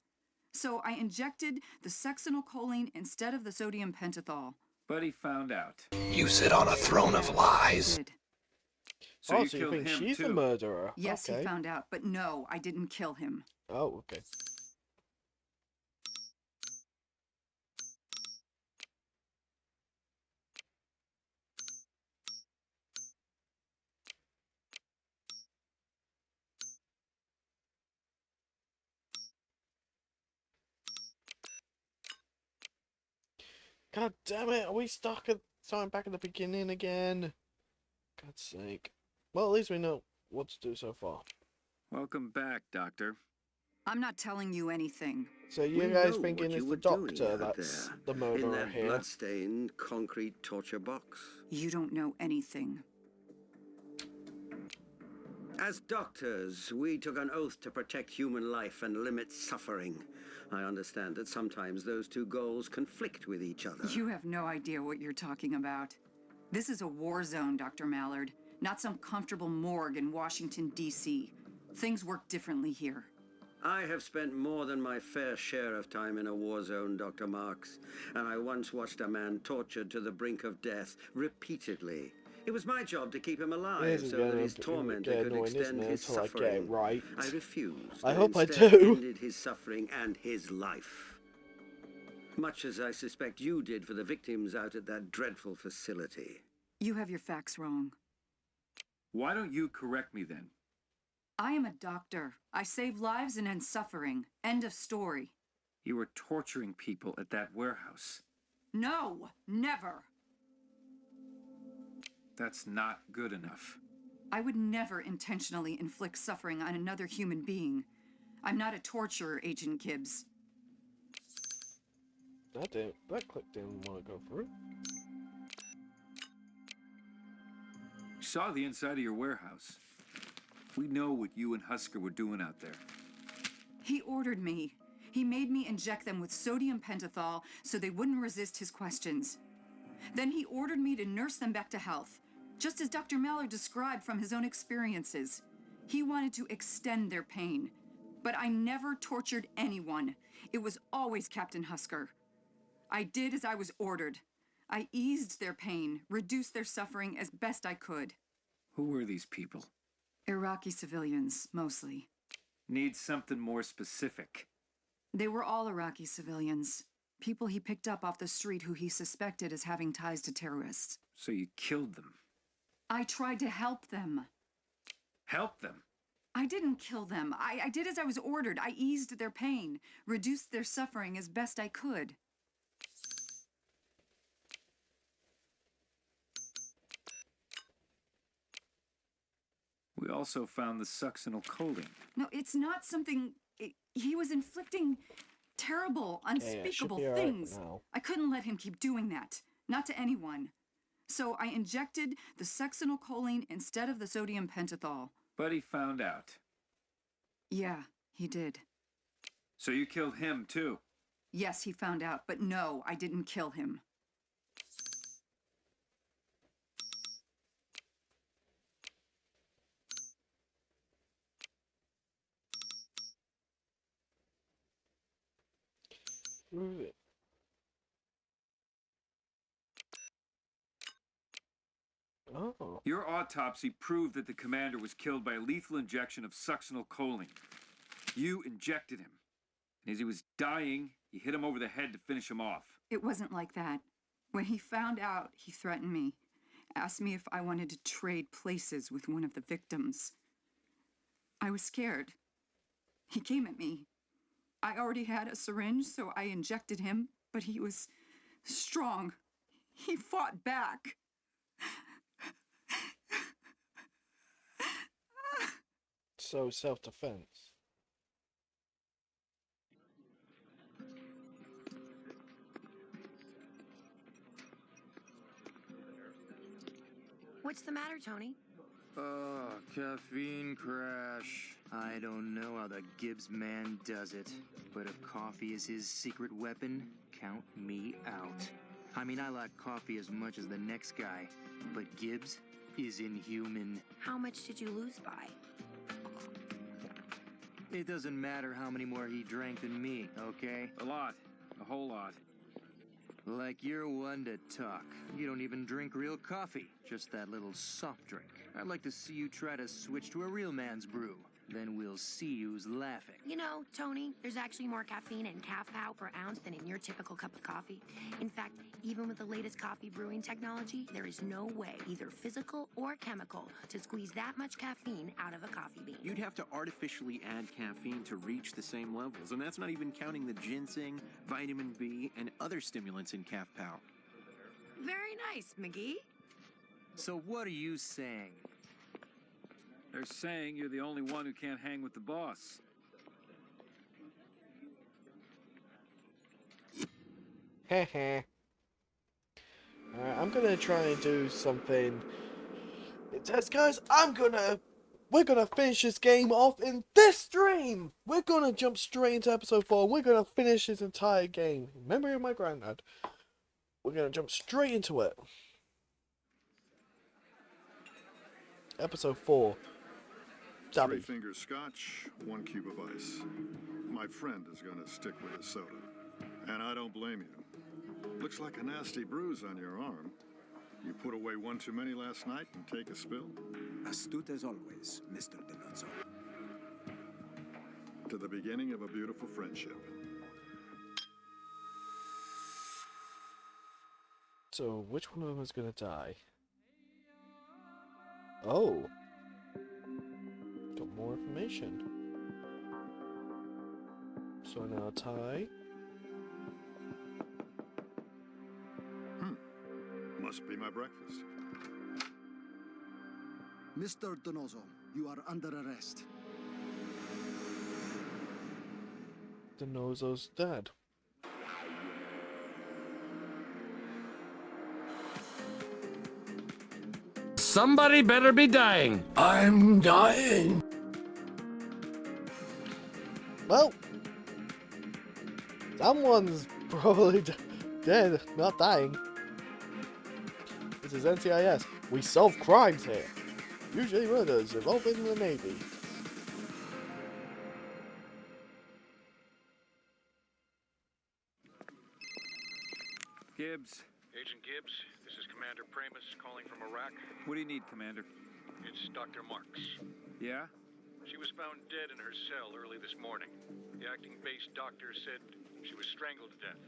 So I injected the succinylcholine instead of the sodium pentothal. But he found out. You sit on a throne of lies. So oh, you so you killed think him she's too? the murderer? Yes, okay. he found out, but no, I didn't kill him. Oh, okay. God damn it, are we stuck at starting back at the beginning again? God's sake. Well, at least we know what to do so far. Welcome back, Doctor. I'm not telling you anything. So you We guys know thinking what it's you the were doing doctor out that's there, the in murderer that here? blood-stained concrete torture box. You don't know anything. As doctors, we took an oath to protect human life and limit suffering. I understand that sometimes those two goals conflict with each other. You have no idea what you're talking about. This is a war zone, Dr. Mallard. Not some comfortable morgue in Washington, D.C. Things work differently here. I have spent more than my fair share of time in a war zone, Dr. Marks, and I once watched a man tortured to the brink of death repeatedly. It was my job to keep him It alive isn't so gonna that his get tormentor could annoying, isn't extend it, his until I get it suffering. right. I refused. I and hope I instead do. ended his suffering and his life. Much as I suspect you did for the victims out at that dreadful facility. You have your facts wrong. Why don't you correct me then? I am a doctor. I save lives and end suffering. End of story. You were torturing people at that warehouse. No, never. That's not good enough. I would never intentionally inflict suffering on another human being. I'm not a torturer, Agent Gibbs. That click didn't want to go through. We saw the inside of your warehouse. We know what you and Husker were doing out there. He ordered me. He made me inject them with sodium pentothal so they wouldn't resist his questions. Then he ordered me to nurse them back to health, just as Dr. Mallard described from his own experiences. He wanted to extend their pain. But I never tortured anyone. It was always Captain Husker. I did as I was ordered. I eased their pain, reduced their suffering as best I could. Who were these people? Iraqi civilians, mostly. Need something more specific. They were all Iraqi civilians. People he picked up off the street who he suspected as having ties to terrorists. So you killed them. I tried to help them. Help them? I didn't kill them. I did as I was ordered. I eased their pain, reduced their suffering as best I could. We also found the succinylcholine. No, it's not something... he was inflicting terrible, unspeakable things. I couldn't let him keep doing that. Not to anyone. So I injected the succinylcholine instead of the sodium pentothal. But he found out. Yeah, he did. So you killed him, too? Yes, he found out, but no, I didn't kill him. Prove it. Oh. Your autopsy proved that the commander was killed by a lethal injection of succinylcholine. You injected him. And as he was dying, you hit him over the head to finish him off. It wasn't like that. When he found out, he threatened me. Asked me if I wanted to trade places with one of the victims. I was scared. He came at me. I already had a syringe, so I injected him, but he was strong. He fought back. So, self-defense. What's the matter, Tony? Caffeine crash. I don't know how the Gibbs man does it, but if coffee is his secret weapon, count me out. I mean, I like coffee as much as the next guy, but Gibbs is inhuman. How much did you lose by? It doesn't matter how many more he drank than me, okay? A lot. A whole lot. Like you're one to talk. You don't even drink real coffee, just that little soft drink. I'd like to see you try to switch to a real man's brew. Then we'll see who's laughing. You know, Tony, there's actually more caffeine in cacao per ounce than in your typical cup of coffee. In fact, even with the latest coffee brewing technology, there is no way, either physical or chemical, to squeeze that much caffeine out of a coffee bean. You'd have to artificially add caffeine to reach the same levels, and that's not even counting the ginseng, vitamin B, and other stimulants in Calf Pow. Very nice, McGee. So what are you saying? They're saying you're the only one who can't hang with the boss. Heh. Alright, I'm gonna try and do something intense, guys. We're gonna finish this game off in this stream. We're gonna jump straight into episode 4. We're gonna finish this entire game in memory of my granddad. We're gonna jump straight into it. Episode 4. Three fingers scotch, 1 cube of ice. My friend is gonna stick with his soda. And I don't blame you. Looks like a nasty bruise on your arm. You put away one too many last night and take a spill? Astute as always, Mr. Denozzo. To the beginning of a beautiful friendship. So, which one of them is gonna die? Oh! Got more information. So now tie. Must be my breakfast. Mr. Denozzo, you are under arrest. Denozzo's dead. Somebody better be dying. I'm dying. Well, someone's probably dead, not dying. This is NCIS. We solve crimes here. Usually murders involving the Navy. Gibbs. Agent Gibbs, this is Commander Pramus calling from Iraq. What do you need, Commander? It's Dr. Marks. Yeah? She was found dead in her cell early this morning. The acting base doctor said she was strangled to death.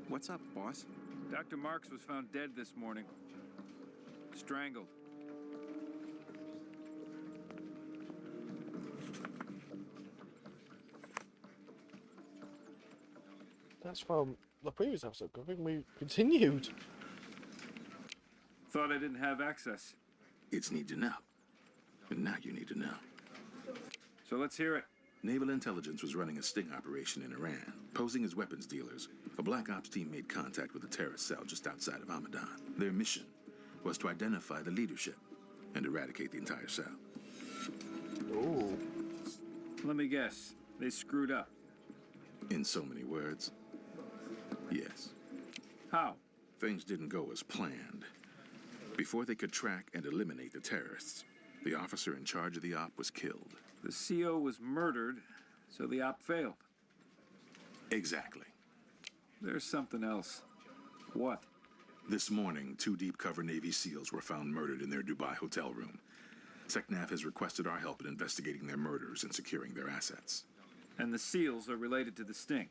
What's up, boss? Dr. Marks was found dead this morning. Strangled. That's from the previous episode. Good thing we continued. Thought I didn't have access. It's need to know. And now you need to know. So let's hear it. Naval intelligence was running a sting operation in Iran, posing as weapons dealers. A Black Ops team made contact with a terrorist cell just outside of Hamadan. Their mission was to identify the leadership and eradicate the entire cell. Oh. Let me guess. They screwed up. In so many words, yes. How? Things didn't go as planned. Before they could track and eliminate the terrorists, the officer in charge of the op was killed. The CO was murdered, so the op failed. Exactly. There's something else. What? This morning, 2 deep-cover Navy SEALs were found murdered in their Dubai hotel room. SecNav has requested our help in investigating their murders and securing their assets. And the SEALs are related to the sting?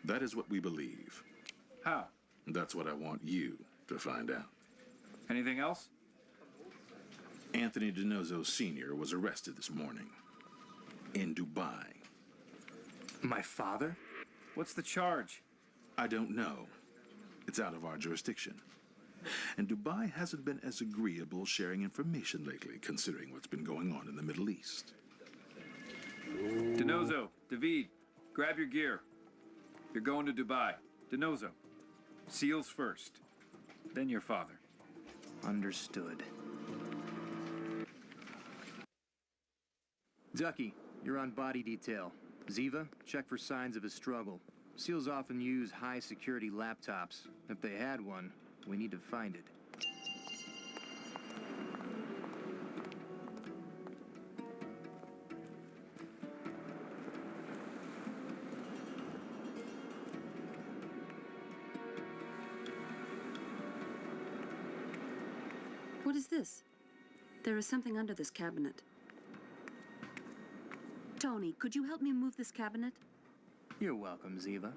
That is what we believe. How? That's what I want you to find out. Anything else? Anthony Denozzo Sr. was arrested this morning. In Dubai. My father? What's the charge? I don't know. It's out of our jurisdiction. And Dubai hasn't been as agreeable sharing information lately, considering what's been going on in the Middle East. Denozzo, David, grab your gear. You're going to Dubai. Denozzo, SEALs first. Then your father. Understood. Ducky, you're on body detail. Ziva, check for signs of a struggle. SEALs often use high-security laptops. If they had one, we need to find it. What is this? There is something under this cabinet. Tony, could you help me move this cabinet? You're welcome, Ziva.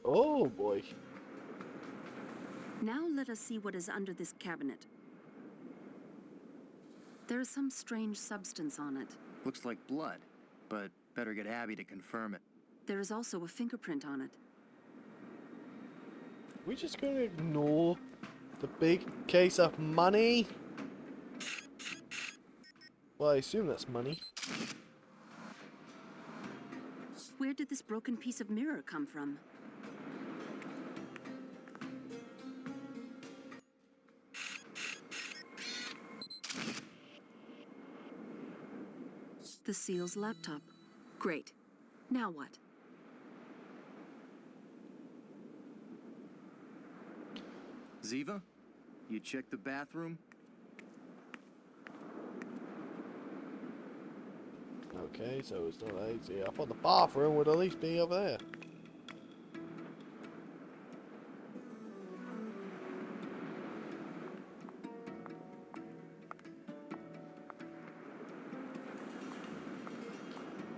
Oh boy. Now let us see what is under this cabinet. There is some strange substance on it. Looks like blood, but better get Abby to confirm it. There is also a fingerprint on it. We just gonna ignore the big case of money? Well, I assume that's money. Where did this broken piece of mirror come from? The SEAL's laptop. Great. Now what? Ziva, you checked the bathroom? Okay, so it's not easy. I thought the bathroom would at least be over there.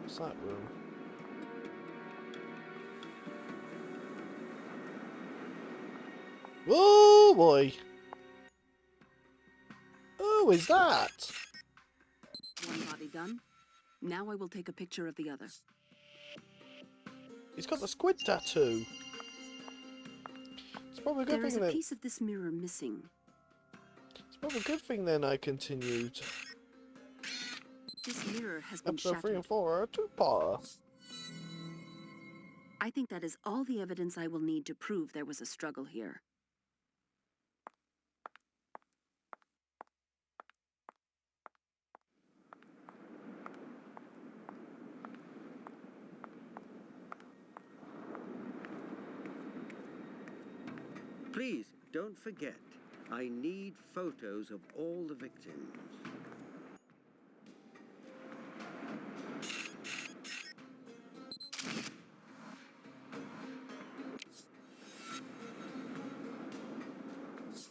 What's that room? Oh boy! Who is that? One body done. Now I will take a picture of the other. He's got the squid tattoo. It's probably a good There is thing a then. piece of this mirror missing. It's probably a good thing then I continued. This mirror has been Episode 3 shattered. and 4 are a two-parter. I think that is all the evidence I will need to prove there was a struggle here. Please, don't forget, I need photos of all the victims.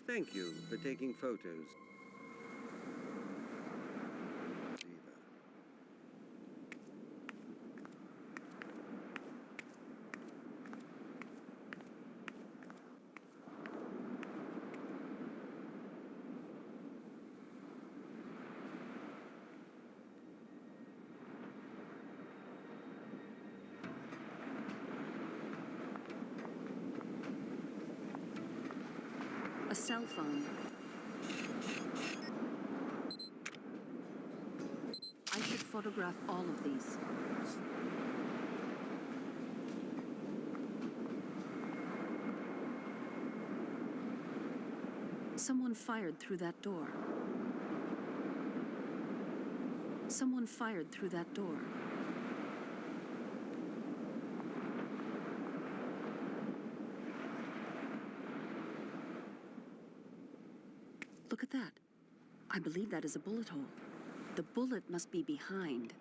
Thank you for taking photos. A cell phone. I should photograph all of these. Someone fired through that door. Someone fired through that door. Look at that. I believe that is a bullet hole. The bullet must be behind.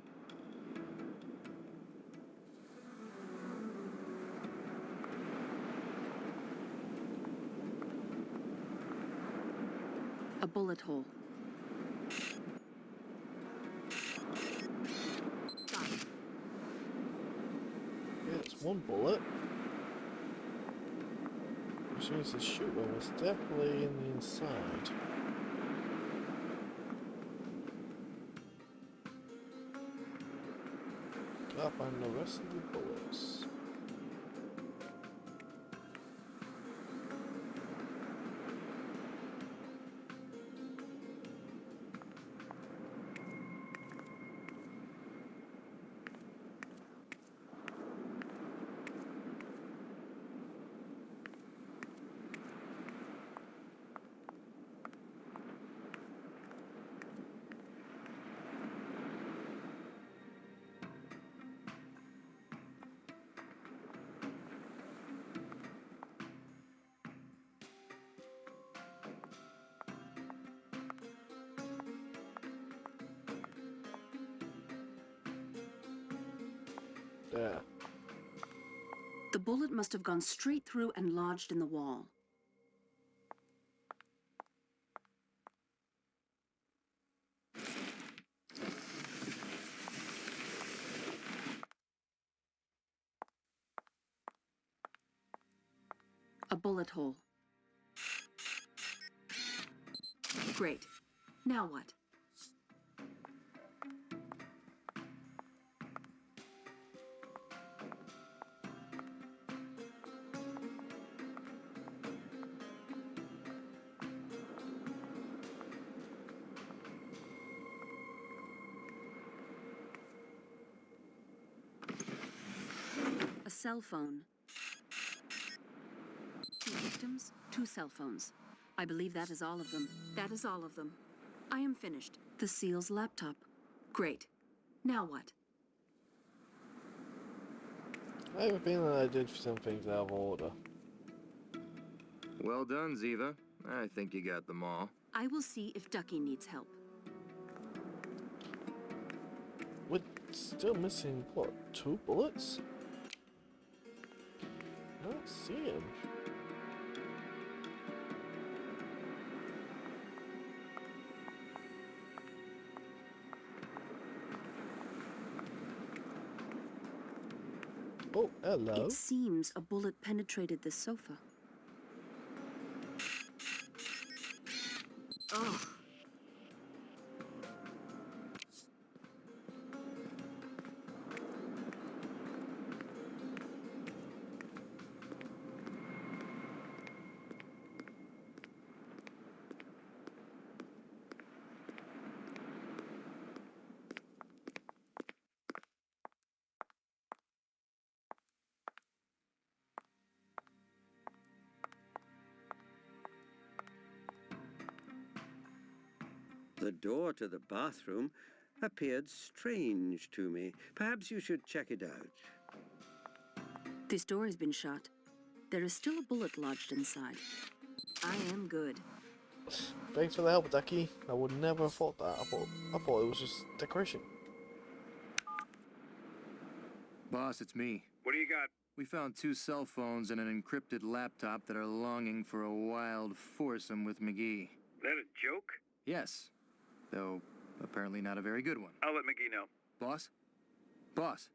A bullet hole. Got it. Yeah, it's one bullet. Which means the shooter was definitely in the inside. Gotta find the rest of the bullets. There. The bullet must have gone straight through and lodged in the wall. A bullet hole. Great. Now what? A cell phone. 2 victims, 2 cell phones. I believe that is all of them. That is all of them. I am finished. The SEAL's laptop. Great. Now what? I have a feeling I did some things out of order. Well done, Ziva. I think you got them all. I will see if Ducky needs help. We're still missing, what, 2 bullets? I don't see him. Oh, hello. It seems a bullet penetrated the sofa. Oh. The door to the bathroom appeared strange to me. Perhaps you should check it out. This door has been shut. There is still a bullet lodged inside. I am good. Thanks for the help, Ducky. I would never have thought that. I thought it was just decoration. Boss, it's me. What do you got? We found 2 cell phones and an encrypted laptop that are longing for a wild foursome with McGee. That a joke? Yes, though apparently not a very good one. I'll let McGee know. Boss? Boss?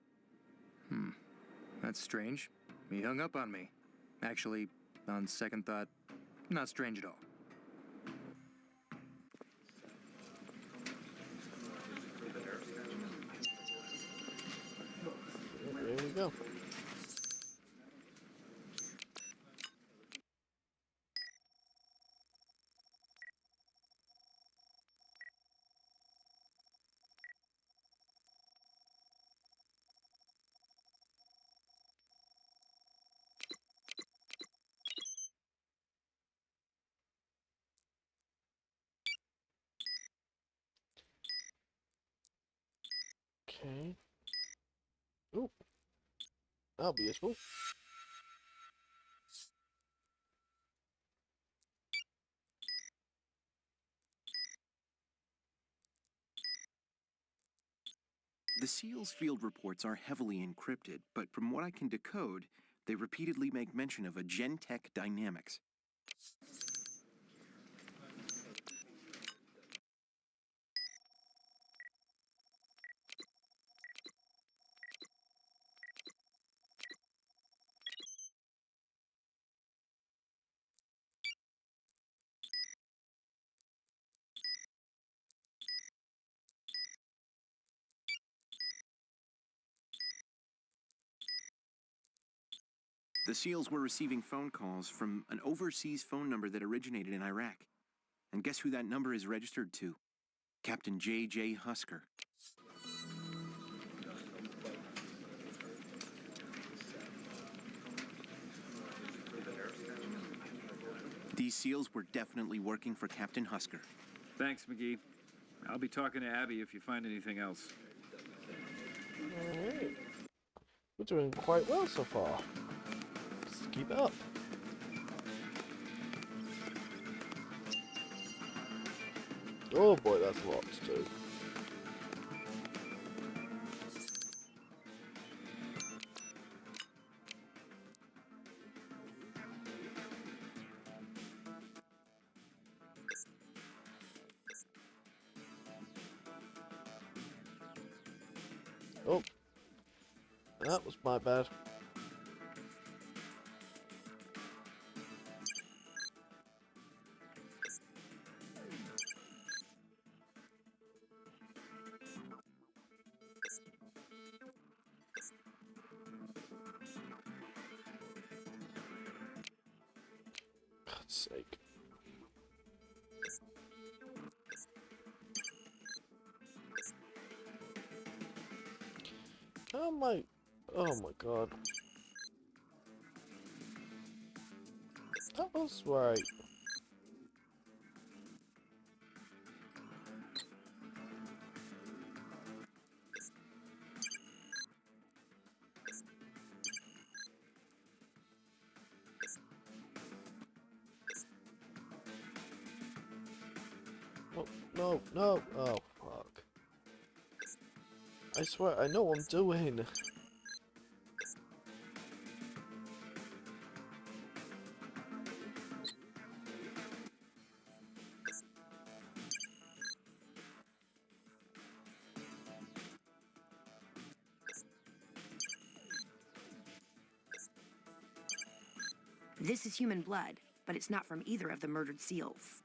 That's strange. He hung up on me. Actually, on second thought, not strange at all. There we go. Okay. Ooh. That'll be useful. The SEAL's field reports are heavily encrypted, but from what I can decode, they repeatedly make mention of a Gentech dynamics. The SEALs were receiving phone calls from an overseas phone number that originated in Iraq. And guess who that number is registered to? Captain J.J. Husker. These SEALs were definitely working for Captain Husker. Thanks, McGee. I'll be talking to Abby if you find anything else. Alright. We're doing quite well so far. Let's keep it up. Oh boy, that's a lot to do. Oh, that was my bad. God's sake. How am I? Oh my god. That was right. no, no. Oh, fuck. I swear, I know what I'm doing. This is human blood, but it's not from either of the murdered seals.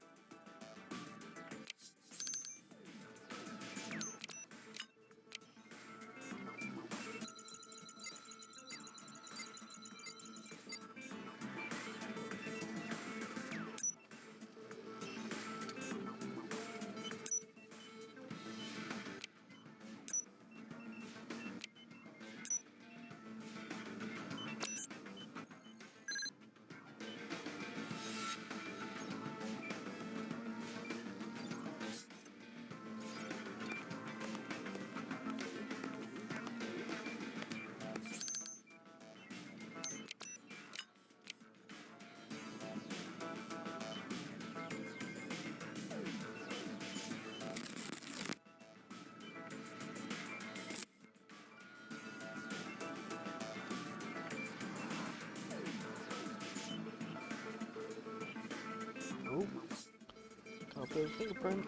Oh. Can't put a fingerprint.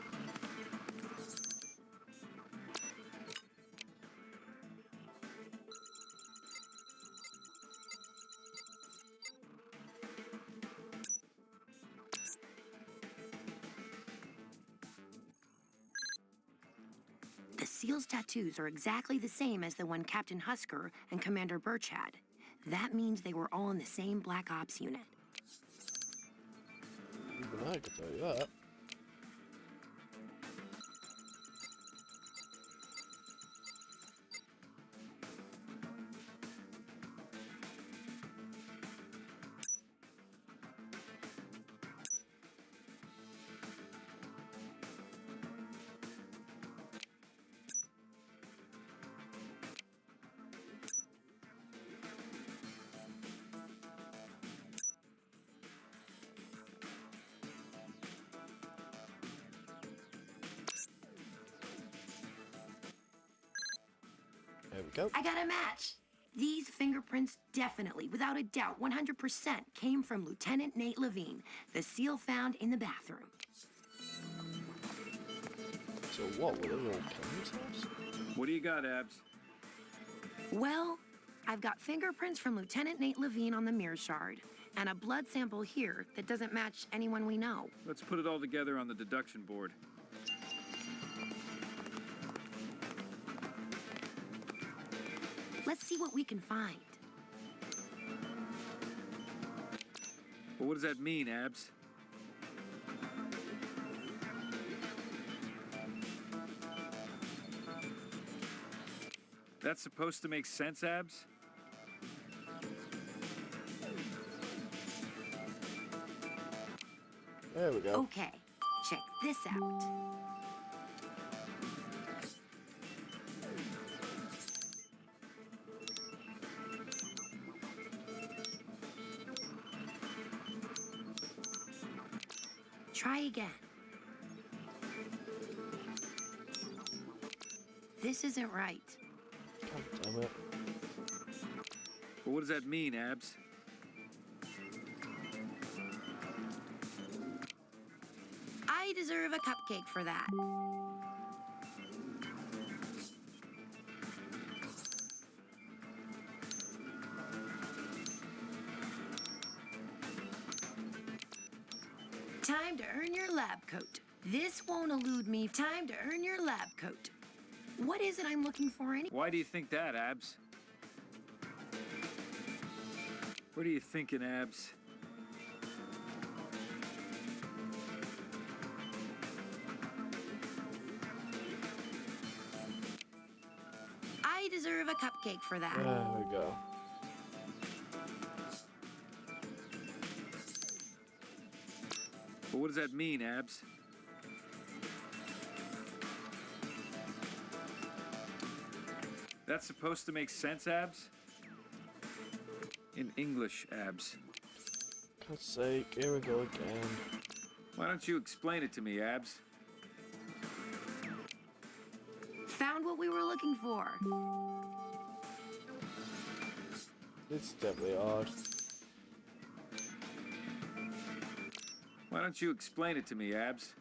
The seal's tattoos are exactly the same as the one Captain Husker and Commander Birch had. That means they were all in the same Black Ops unit. Even I can tell you that. There we go. I got a match. These fingerprints definitely, without a doubt, 100% came from Lieutenant Nate Levine, the seal found in the bathroom. So what, were they all killing themselves? What do you got, Abs? Well, I've got fingerprints from Lieutenant Nate Levine on the mirror shard, and a blood sample here that doesn't match anyone we know. Let's put it all together on the deduction board. Let's see what we can find. Well, what does that mean, Abs? That's supposed to make sense, Abs? There we go. Okay, check this out. Try again. This isn't right. God damn it. Well, what does that mean, Abs? I deserve a cupcake for that. Time to earn your lab coat. This won't elude me. Time to earn your lab coat. What is it I'm looking for anyway? Why do you think that, Abs? What are you thinking, Abs? I deserve a cupcake for that. There we go. Well, what does that mean, Abs? That's supposed to make sense, Abs? In English, Abs. God's sake, here we go again. Why don't you explain it to me, Abs? Found what we were looking for. It's definitely odd. Why don't you explain it to me, Abs?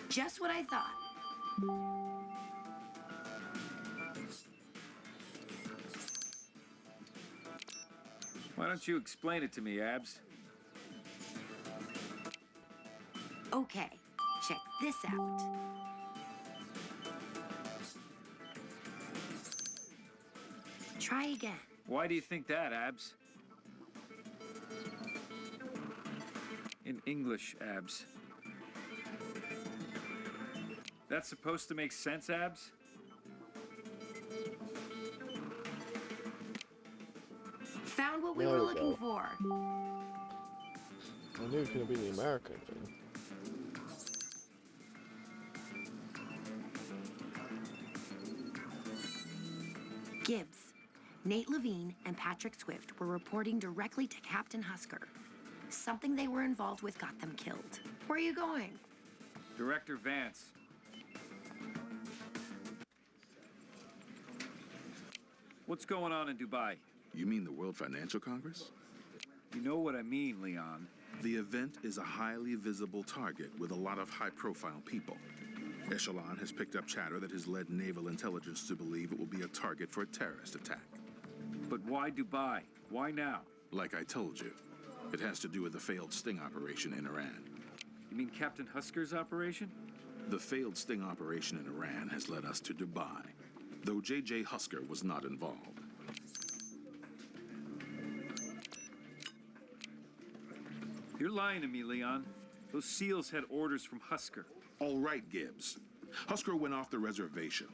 Just what I thought. Why don't you explain it to me, Abs? Okay, check this out. Try again. Why do you think that, Abs? In English, Abs. That's supposed to make sense, Abs? Found what we There were we looking go. for. I knew it was going to be the American thing. Gibbs, Nate Levine, and Patrick Swift were reporting directly to Captain Husker. Something they were involved with got them killed. Where are you going? Director Vance. What's going on in Dubai? You mean the World Financial Congress? You know what I mean, Leon. The event is a highly visible target with a lot of high-profile people. Echelon has picked up chatter that has led naval intelligence to believe it will be a target for a terrorist attack. But why Dubai? Why now? Like I told you, it has to do with the failed sting operation in Iran. You mean Captain Husker's operation? The failed sting operation in Iran has led us to Dubai, though J.J. Husker was not involved. You're lying to me, Leon. Those SEALs had orders from Husker. All right, Gibbs. Husker went off the reservation.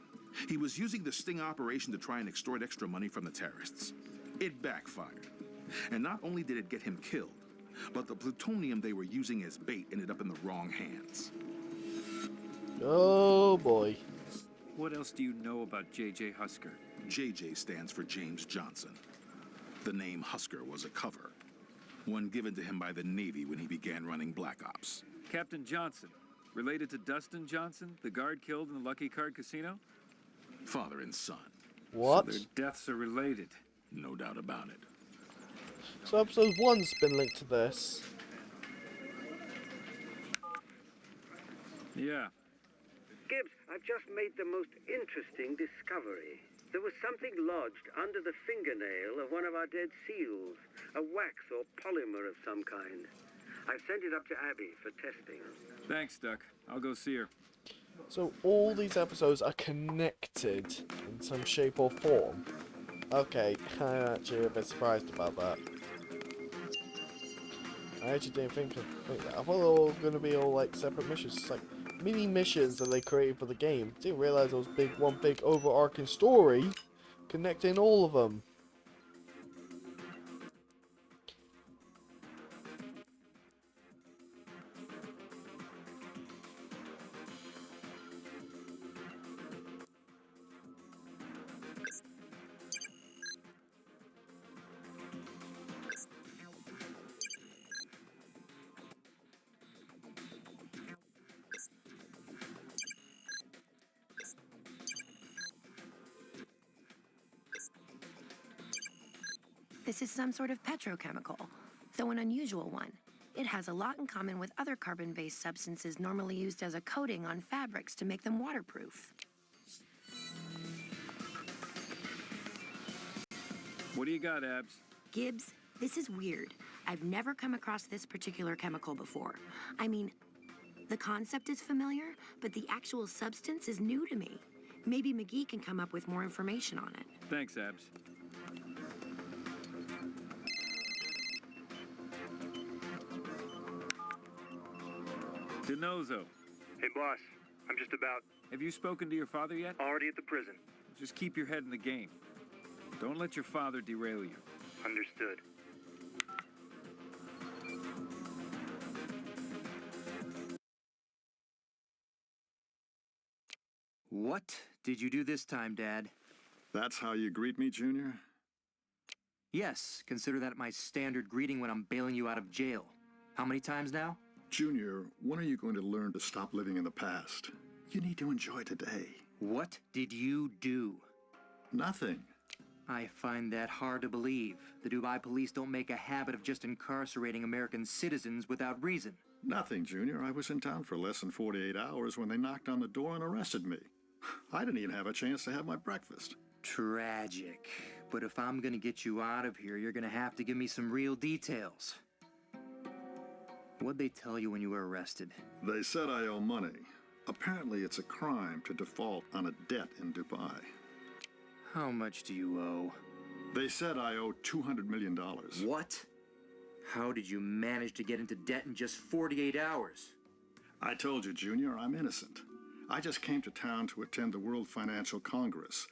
He was using the sting operation to try and extort extra money from the terrorists. It backfired. And not only did it get him killed, but the plutonium they were using as bait ended up in the wrong hands. Oh boy. What else do you know about J.J. Husker? J.J. stands for James Johnson. The name Husker was a cover, one given to him by the Navy when he began running Black Ops. Captain Johnson. Related to Dustin Johnson, the guard killed in the Lucky Card Casino? Father and son. What? So their deaths are related. No doubt about it. So episode 1's been linked to this. Yeah. Gibbs, I've just made the most interesting discovery. There was something lodged under the fingernail of one of our dead SEALs. A wax or polymer of some kind. I've sent it up to Abby for testing. Thanks, Duck. I'll go see her. So all these episodes are connected in some shape or form. Okay, I'm actually a bit surprised about that. I actually didn't think that. I thought they were all going to be all like separate missions. It's like mini missions that they created for the game. Didn't realize it was one big overarching story connecting all of them. This is some sort of petrochemical, though an unusual one. It has a lot in common with other carbon-based substances normally used as a coating on fabrics to make them waterproof. What do you got, Abs? Gibbs, this is weird. I've never come across this particular chemical before. I mean, the concept is familiar, but the actual substance is new to me. Maybe McGee can come up with more information on it. Thanks, Abs. DeNozo. Hey, boss. I'm just about... Have you spoken to your father yet? already at the prison. Just keep your head in the game. Don't let your father derail you. Understood. What did you do this time, Dad? That's how you greet me, Junior? Yes, consider that my standard greeting when I'm bailing you out of jail. How many times now? Junior, when are you going to learn to stop living in the past? You need to enjoy today. What did you do? Nothing. I find that hard to believe. The Dubai police don't make a habit of just incarcerating American citizens without reason. Nothing, Junior. I was in town for less than 48 hours when they knocked on the door and arrested me. I didn't even have a chance to have my breakfast. Tragic. But if I'm gonna get you out of here, you're gonna have to give me some real details. What'd they tell you when you were arrested? They said I owe money. Apparently it's a crime to default on a debt in Dubai. How much do you owe? They said I owe $200 million. What? How did you manage to get into debt in just 48 hours? I told you, Junior, I'm innocent. I just came to town to attend the World Financial Congress.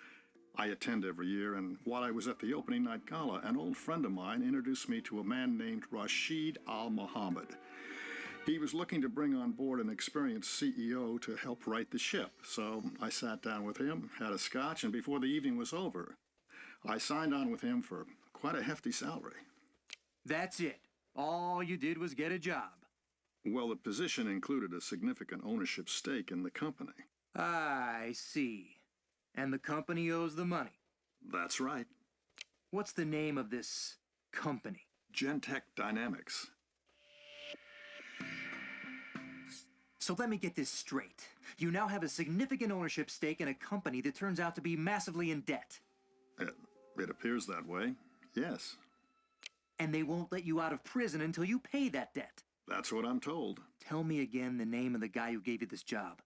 I attend every year, and while I was at the opening night gala, an old friend of mine introduced me to a man named Rashid Al Mohammed. He was looking to bring on board an experienced CEO to help right the ship, so I sat down with him, had a scotch, and before the evening was over, I signed on with him for quite a hefty salary. That's it. All you did was get a job. Well, the position included a significant ownership stake in the company. I see. And the company owes the money. That's right. What's the name of this company? Gentech Dynamics. So let me get this straight. You now have a significant ownership stake in a company that turns out to be massively in debt. It appears that way, yes. And they won't let you out of prison until you pay that debt. That's what I'm told. Tell me again the name of the guy who gave you this job.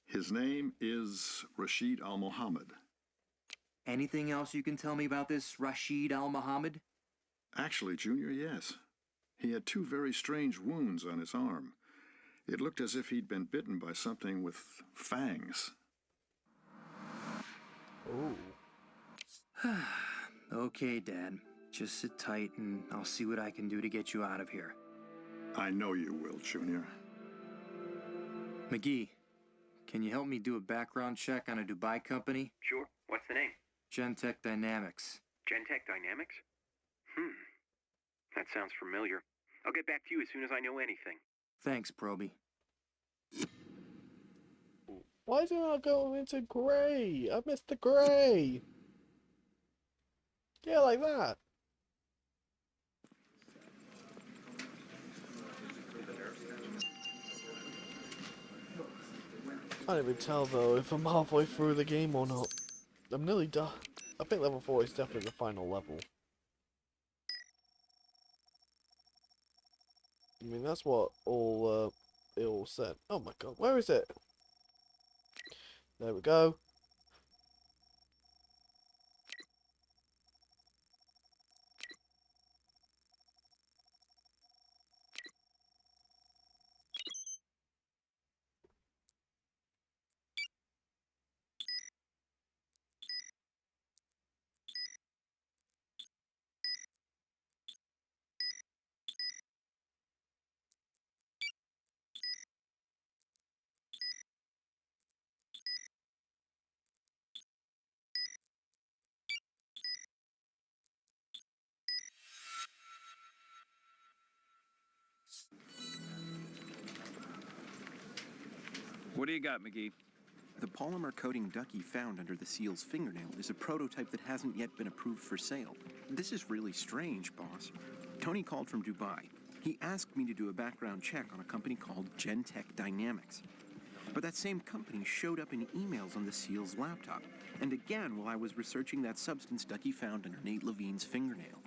His name is Rashid Al Mohammed. Anything else you can tell me about this Rashid Al Mohammed? Actually, Junior, yes. He had two very strange wounds on his arm. It looked as if he'd been bitten by something with fangs. Oh. Okay, Dad. Just sit tight and I'll see what I can do to get you out of here. I know you will, Junior. McGee, can you help me do a background check on a Dubai company? Sure. What's the name? Gentech Dynamics. Gentech Dynamics? That sounds familiar. I'll get back to you as soon as I know anything. Thanks, Proby. Why didn't I go into grey? I missed the grey. Yeah, like that. I can't even tell though if I'm halfway through the game or not. I'm nearly done. I think level 4 is definitely the final level. I mean, that's what it all said. Oh my god, where is it? There we go. What do you got, McGee? The polymer coating Ducky found under the seal's fingernail is a prototype that hasn't yet been approved for sale. This is really strange, boss. Tony called from Dubai. He asked me to do a background check on a company called Gentech Dynamics. But that same company showed up in emails on the seal's laptop, and again while I was researching that substance Ducky found under Nate Levine's fingernail.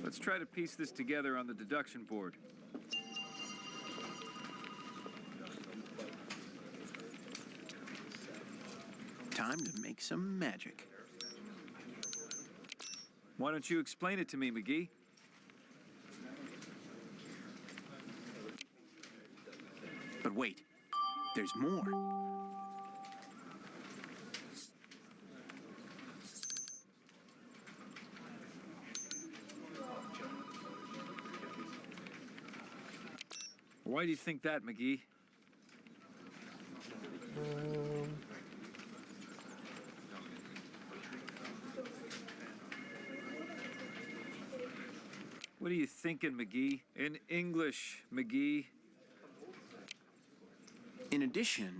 Let's try to piece this together on the deduction board. Time to make some magic. Why don't you explain it to me, McGee? But wait, there's more. Why do you think that, McGee? What are you thinking, McGee? In English, McGee. In addition,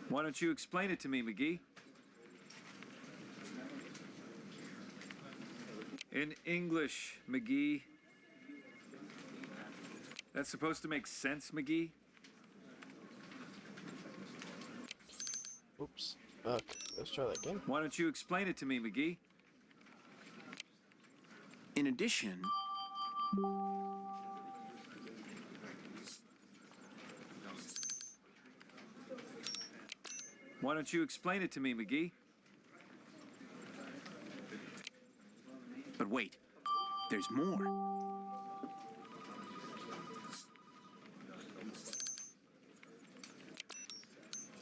Why don't you explain it to me, McGee? In English, McGee. That's supposed to make sense, McGee? Oops. Okay, let's try that again. Why don't you explain it to me, McGee? in addition, Why don't you explain it to me, McGee? but wait, there's more.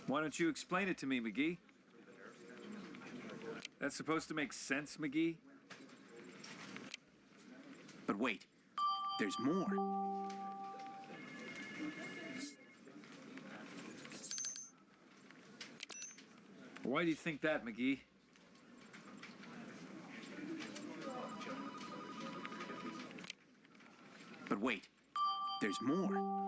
Why don't you explain it to me, McGee? That's supposed to make sense, McGee? But wait, there's more. Why do you think that, McGee? But wait, there's more.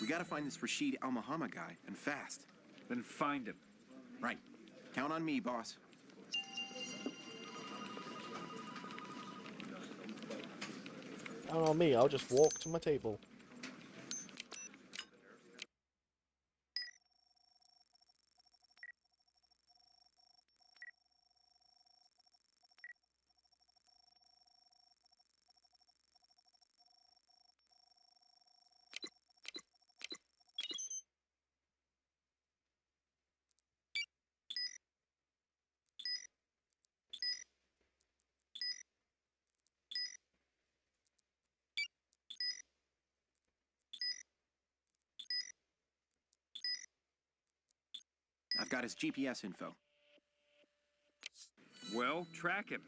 We gotta find this Rashid Al Muhammad guy, and fast. Then find him. Right. Count on me, boss. Count on me, I'll just walk to my table. I've got his GPS info. Well, track him.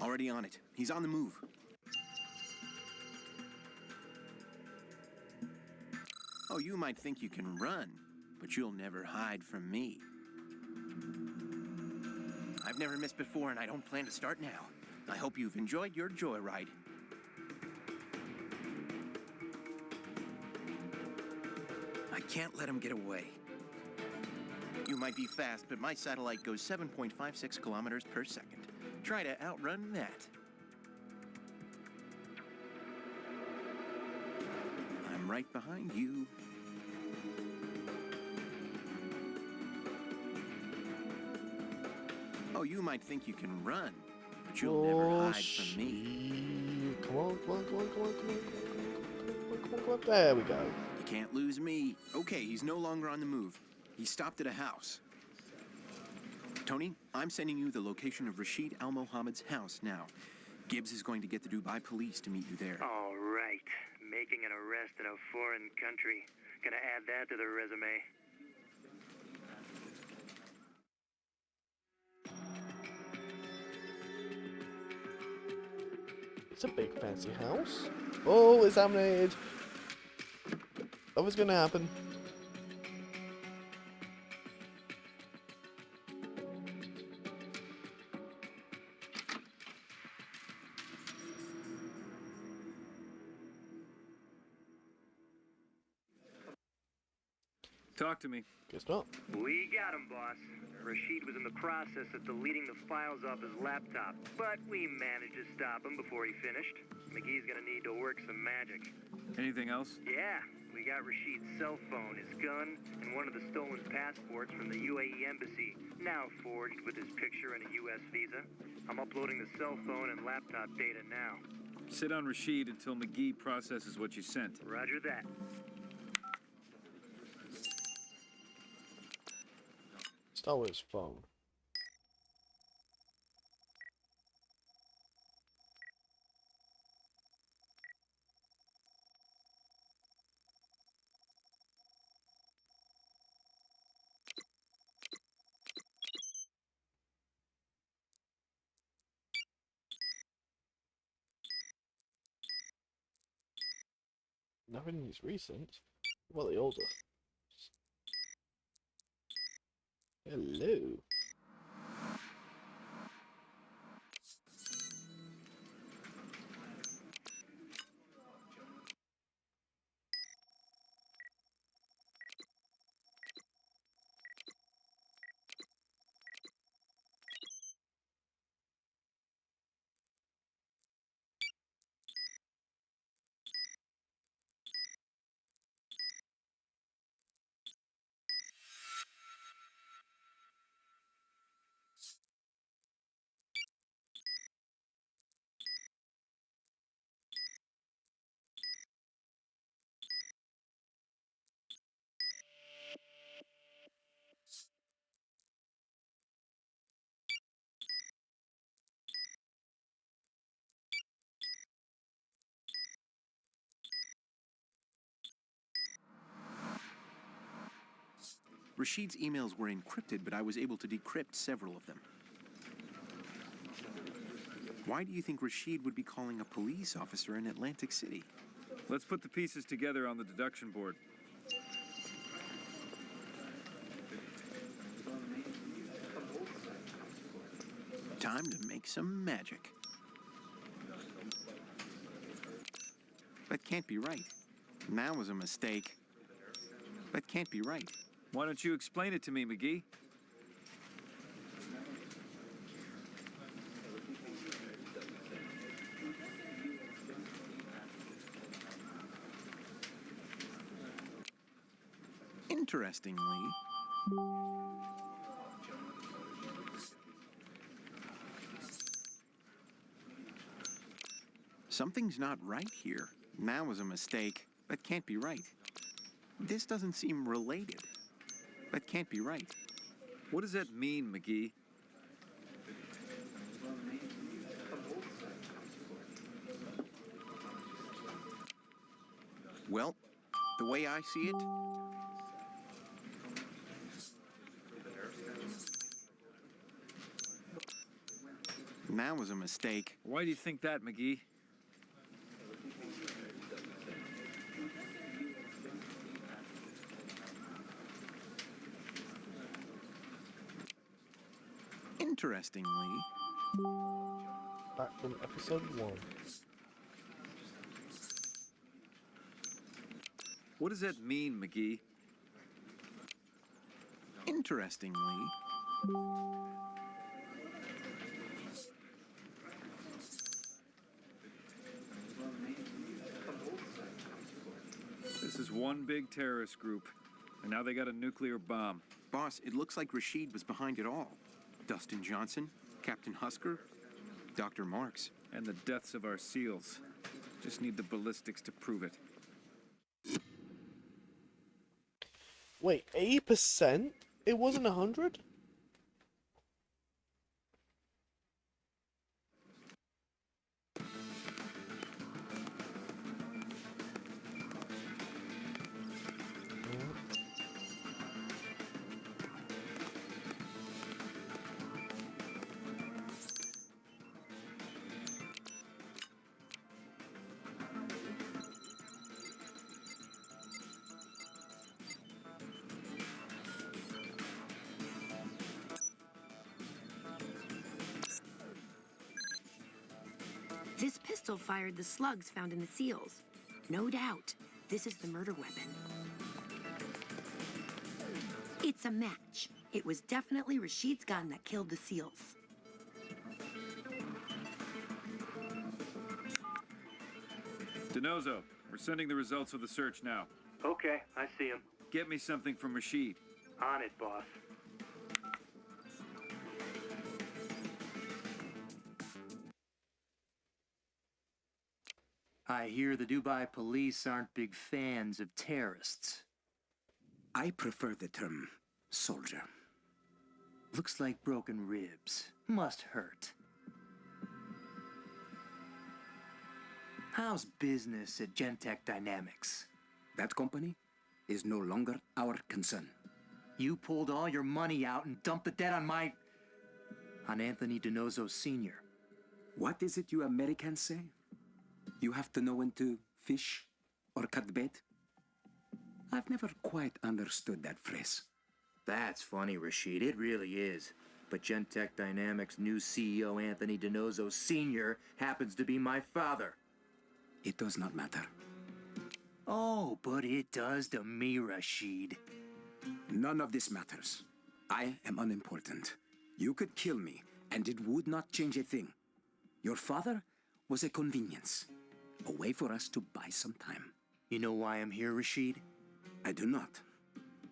Already on it. He's on the move. Oh, you might think you can run, but you'll never hide from me. I've never missed before, and I don't plan to start now. I hope you've enjoyed your joyride. I can't let him get away. You might be fast, but my satellite goes 7.56 kilometers per second. Try to outrun that. I'm right behind you. Oh, you might think you can run, but you'll never hide from me. Come on, come on, come on, come on, come on, come on, come on, come on, come on. There we go. You can't lose me. Okay, he's no longer on the move. He stopped at a house. Tony, I'm sending you the location of Rashid Al Mohammed's house now. Gibbs is going to get the Dubai police to meet you there. All right. Making an arrest in a foreign country. Gonna add that to the resume. It's a big fancy house. Oh, it's dominated. That was gonna happen. Talk to me. Guess not. We got him, boss. Rashid was in the process of deleting the files off his laptop, but we managed to stop him before he finished. McGee's gonna need to work some magic. Anything else? Yeah, we got Rashid's cell phone, his gun, and one of the stolen passports from the UAE embassy, now forged with his picture and a US visa. I'm uploading the cell phone and laptop data now. Sit on Rashid until McGee processes what you sent. Roger that. Stole his phone. Nothing is recent. Well, the older. Hello. Rashid's emails were encrypted, but I was able to decrypt several of them. Why do you think Rashid would be calling a police officer in Atlantic City? Let's put the pieces together on the deduction board. Time to make some magic. That can't be right. That was a mistake. That can't be right. Why don't you explain it to me, McGee? Interestingly, something's not right here. That was a mistake. That can't be right. This doesn't seem related. That can't be right. What does that mean, McGee? Well, the way I see it, that was a mistake. Why do you think that, McGee? Interestingly, back from episode 1. What does that mean, McGee? Interestingly, This is one big terrorist group, and now they got a nuclear bomb. Boss, it looks like Rashid was behind it all. Dustin Johnson, Captain Husker, Dr. Marks. And the deaths of our SEALs. Just need the ballistics to prove it. Wait, 80%? It wasn't 100? This pistol fired the slugs found in the seals. No doubt, this is the murder weapon. It's a match. It was definitely Rashid's gun that killed the seals. DeNozo, we're sending the results of the search now. Okay, I see him. Get me something from Rashid. On it, boss. I hear the Dubai police aren't big fans of terrorists. I prefer the term soldier. Looks like broken ribs. Must hurt. How's business at Gentech Dynamics? That company is no longer our concern. You pulled all your money out and dumped the debt on Anthony DeNozo Sr. What is it you Americans say? You have to know when to fish or cut bait? I've never quite understood that phrase. That's funny, Rashid. It really is. But Gentech Dynamics' new CEO, Anthony DiNozzo Sr., happens to be my father. It does not matter. Oh, but it does to me, Rashid. None of this matters. I am unimportant. You could kill me, and it would not change a thing. Your father was a convenience, a way for us to buy some time. You know why I'm here, Rashid? I do not,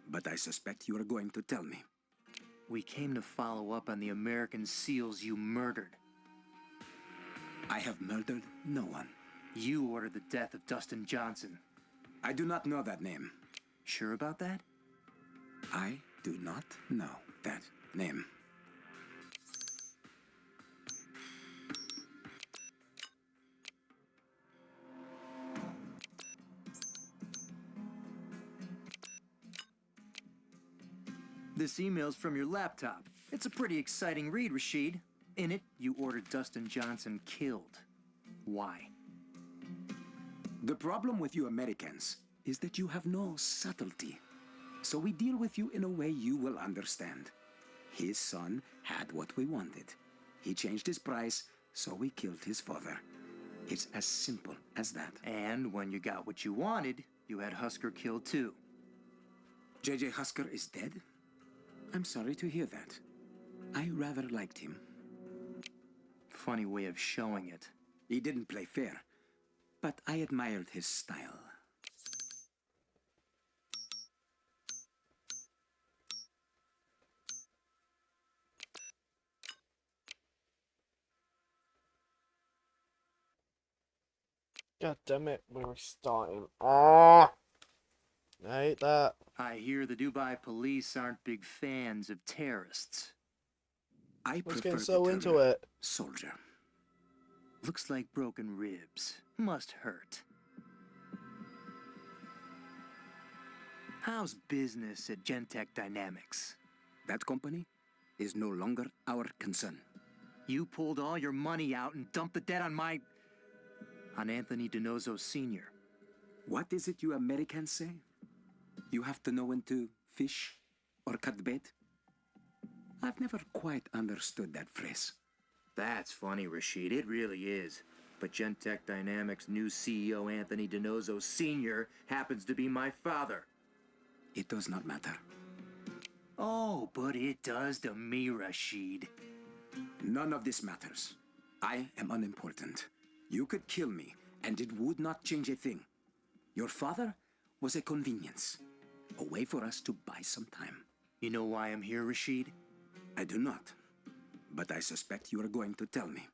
but I suspect you are going to tell me. We came to follow up on the American SEALs you murdered. I have murdered no one. You ordered the death of Dustin Johnson. I do not know that name. Sure about that? I do not know that name. This email's from your laptop. It's a pretty exciting read, Rashid. In it, you ordered Dustin Johnson killed. Why? The problem with you Americans is that you have no subtlety. So we deal with you in a way you will understand. His son had what we wanted. He changed his price, so we killed his father. It's as simple as that. And when you got what you wanted, you had Husker killed too. J.J. Husker is dead? I'm sorry to hear that. I rather liked him. Funny way of showing it. He didn't play fair, but I admired his style. God damn it, we're starting. Ah! I hate that. I hear the Dubai police aren't big fans of terrorists. I Let's prefer get so the into term it. soldier. Looks like broken ribs. Must hurt. How's business at Gentech Dynamics? That company is no longer our concern. You pulled all your money out and dumped the debt on Anthony DiNozzo Sr. What is it you Americans say? You have to know when to fish or cut bait? I've never quite understood that phrase. That's funny, Rashid. It really is. But Gentech Dynamics' new CEO, Anthony DiNozzo Sr., happens to be my father. It does not matter. Oh, but it does to me, Rashid. None of this matters. I am unimportant. You could kill me, and it would not change a thing. Your father was a convenience, a way for us to buy some time. You know why I'm here, Rashid? I do not, but I suspect you are going to tell me.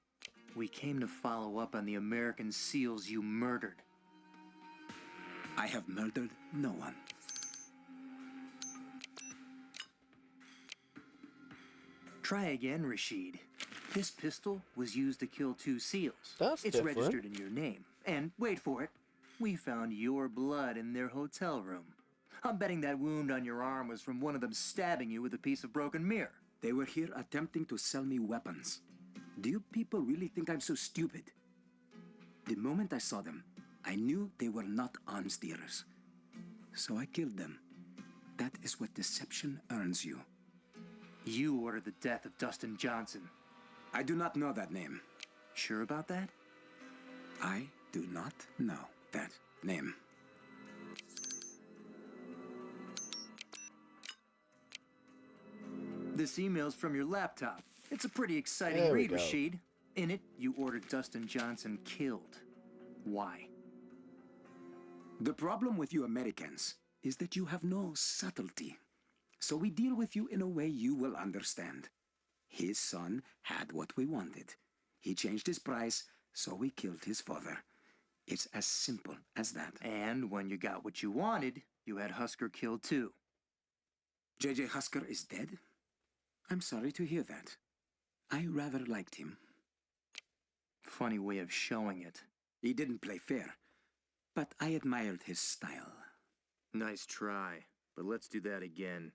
We came to follow up on the American SEALs you murdered. I have murdered no one. Try again, Rashid. This pistol was used to kill 2 SEALs. That's it's different. registered in your name. And wait for it, we found your blood in their hotel room. I'm betting that wound on your arm was from one of them stabbing you with a piece of broken mirror. They were here attempting to sell me weapons. Do you people really think I'm so stupid? The moment I saw them, I knew they were not arms dealers. So I killed them. That is what deception earns you. You ordered the death of Dustin Johnson. I do not know that name. Sure about that? I do not know that name. This email's from your laptop. It's a pretty exciting There we read, go. Rashid. In it, you ordered Dustin Johnson killed. Why? The problem with you Americans is that you have no subtlety. So we deal with you in a way you will understand. His son had what we wanted. He changed his price, so we killed his father. It's as simple as that. And when you got what you wanted, you had Husker killed too. J.J. Husker is dead? I'm sorry to hear that. I rather liked him. Funny way of showing it. He didn't play fair, but I admired his style. Nice try, but let's do that again.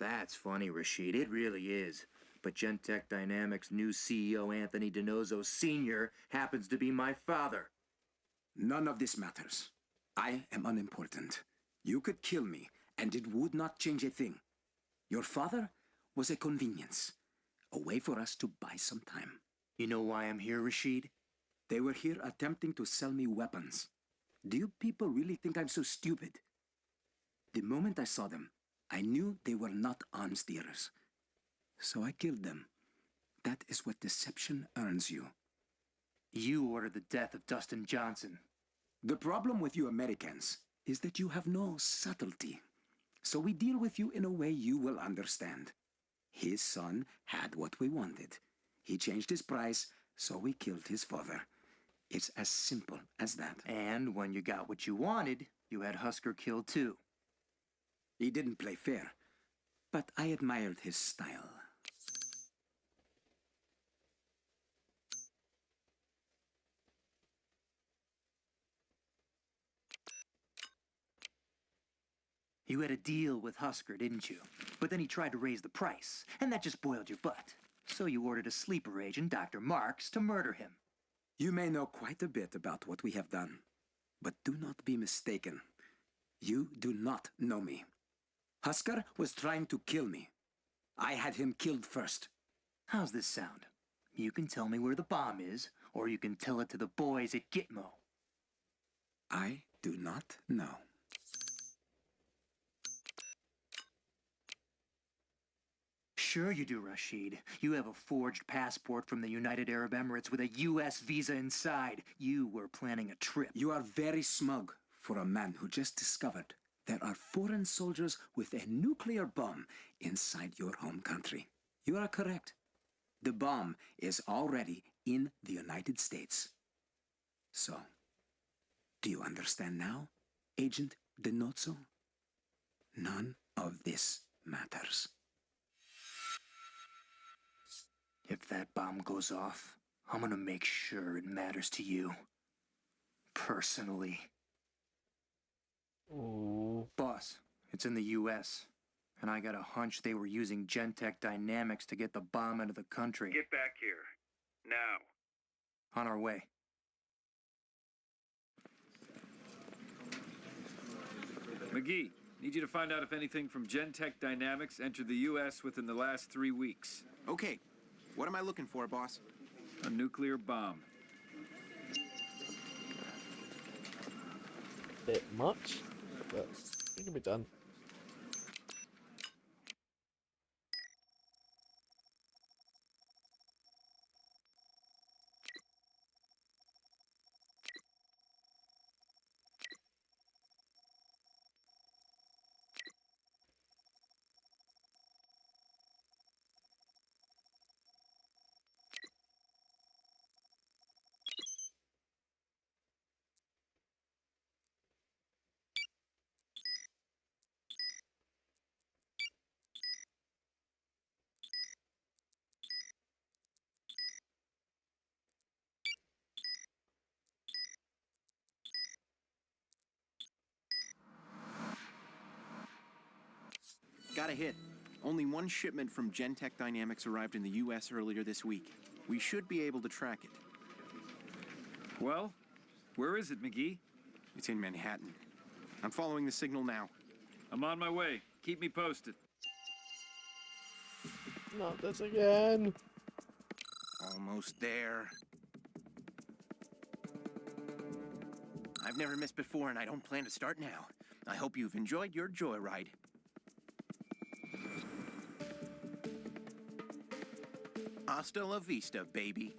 That's funny, Rashid. It really is. But Gentech Dynamics' new CEO, Anthony Donoso Sr., happens to be my father. None of this matters. I am unimportant. You could kill me, and it would not change a thing. Your father was a convenience, a way for us to buy some time. You know why I'm here, Rashid? They were here attempting to sell me weapons. Do you people really think I'm so stupid? The moment I saw them, I knew they were not arms dealers. So I killed them. That is what deception earns you. You ordered the death of Dustin Johnson. The problem with you Americans is that you have no subtlety. So we deal with you in a way you will understand. His son had what we wanted. He changed his price, so we killed his father. It's as simple as that. And when you got what you wanted, you had Husker killed too. He didn't play fair, but I admired his style. You had a deal with Husker, didn't you? But then he tried to raise the price, and that just boiled your butt. So you ordered a sleeper agent, Dr. Marks, to murder him. You may know quite a bit about what we have done, but do not be mistaken. You do not know me. Husker was trying to kill me. I had him killed first. How's this sound? You can tell me where the bomb is, or you can tell it to the boys at Gitmo. I do not know. Sure you do, Rashid. You have a forged passport from the United Arab Emirates with a U.S. visa inside. You were planning a trip. You are very smug for a man who just discovered there are foreign soldiers with a nuclear bomb inside your home country. You are correct. The bomb is already in the United States. So, do you understand now, Agent Donoso? None of this matters. If that bomb goes off, I'm gonna make sure it matters to you. Personally. Ooh. Boss, it's in the U.S., and I got a hunch they were using Gentech Dynamics to get the bomb into the country. Get back here. Now. On our way. McGee, need you to find out if anything from Gentech Dynamics entered the U.S. within the last 3 weeks. Okay. What am I looking for, boss? A nuclear bomb. Bit much, but it can be done. Got a hit. Only one shipment from Gentech Dynamics arrived in the U.S. earlier this week. We should be able to track it. Well, where is it, McGee? It's in Manhattan. I'm following the signal now. I'm on my way. Keep me posted. Not this again. Almost there. I've never missed before, and I don't plan to start now. I hope you've enjoyed your joyride. Hasta la vista, baby.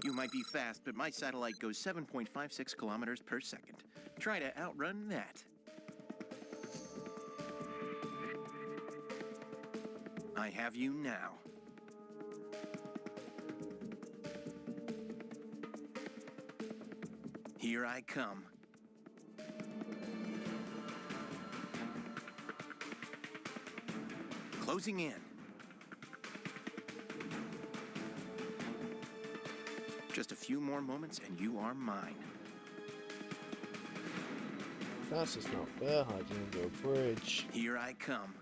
You might be fast, but my satellite goes 7.56 kilometers per second. Try to outrun that. I have you now. Here I come. Closing in. Just a few more moments and you are mine. That's just not fair, hiding under a bridge. Here I come.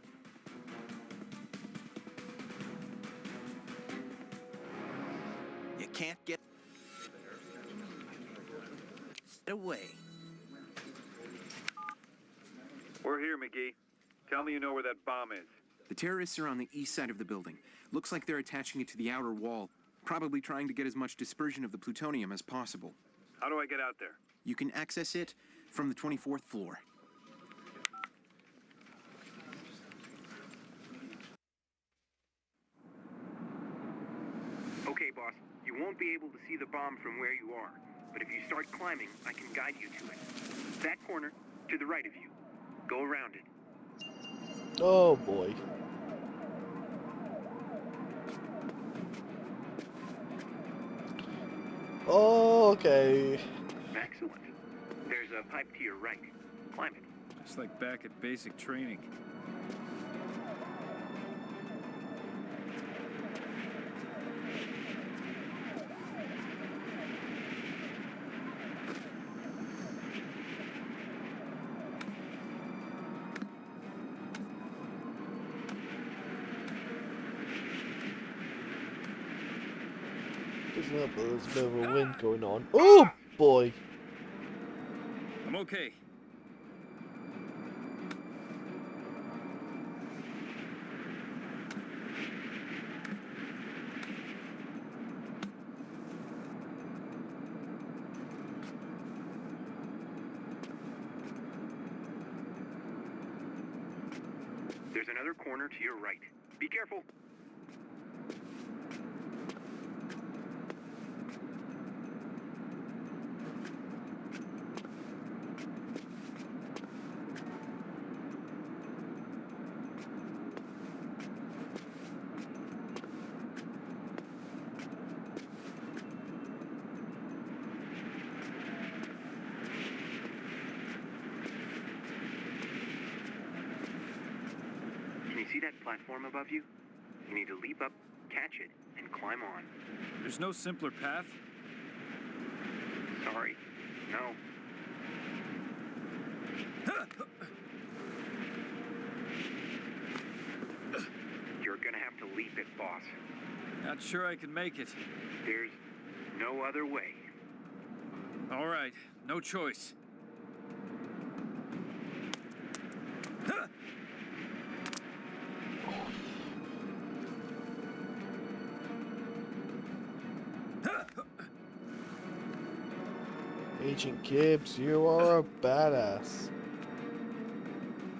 can't get away. We're here, McGee. Tell me you know where that bomb is. The terrorists are on the east side of the building. Looks like they're attaching it to the outer wall, probably trying to get as much dispersion of the plutonium as possible. How do I get out there? You can access it from the 24th floor. Okay, boss. You won't be able to see the bomb from where you are, but if you start climbing, I can guide you to it. That corner, to the right of you. Go around it. Oh boy. Okay. Excellent. There's a pipe to your right. Climb it. Just like back at basic training. Doesn't help that there's a bit of a wind going on. Oh boy. I'm okay. There's another corner to your right. Be careful. See that platform above you? You need to leap up, catch it, and climb on. There's no simpler path? Sorry. No. You're gonna have to leap it, boss. Not sure I can make it. There's no other way. All right, no choice. Agent Gibbs, you are a badass.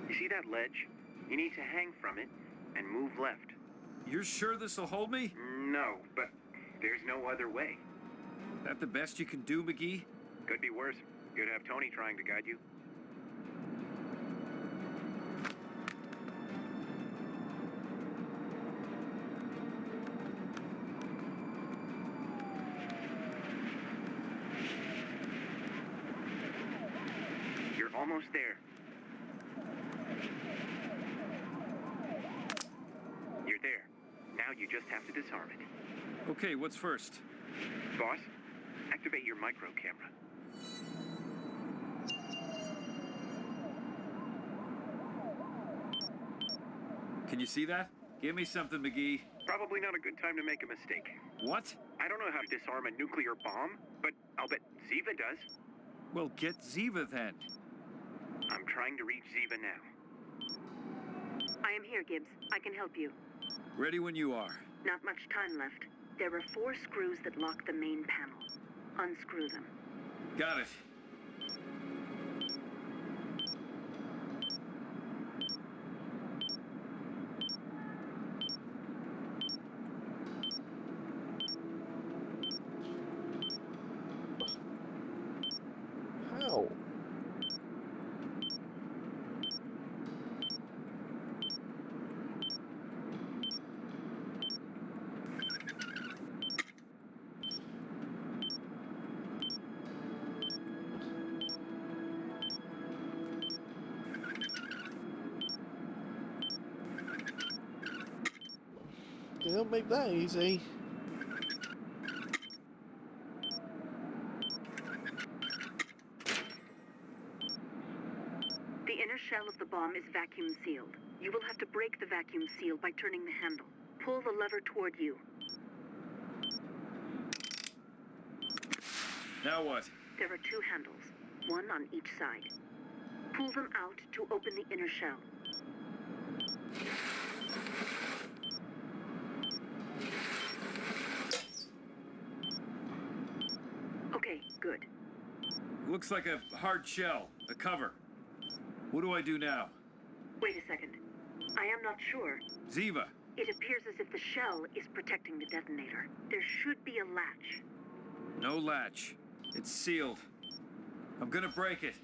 You see that ledge? You need to hang from it and move left. You're sure this'll hold me? No, but there's no other way. That the best you can do, McGee? Could be worse. You'd have Tony trying to guide you. You're almost there. You're there. Now you just have to disarm it. Okay, what's first? Boss, activate your micro camera. Can you see that? Give me something, McGee. Probably not a good time to make a mistake. What? I don't know how to disarm a nuclear bomb, but I'll bet Ziva does. Well, get Ziva then. I'm trying to reach Ziva now. I am here, Gibbs. I can help you. Ready when you are. Not much time left. There are 4 screws that lock the main panel. Unscrew them. Got it. How? They don't make that easy. The inner shell of the bomb is vacuum sealed. You will have to break the vacuum seal by turning the handle. Pull the lever toward you. Now what? There are 2 handles, one on each side. Pull them out to open the inner shell. Okay, good. Looks like a hard shell, a cover. What do I do now? Wait a second. I am not sure. Ziva! It appears as if the shell is protecting the detonator. There should be a latch. No latch. It's sealed. I'm gonna break it.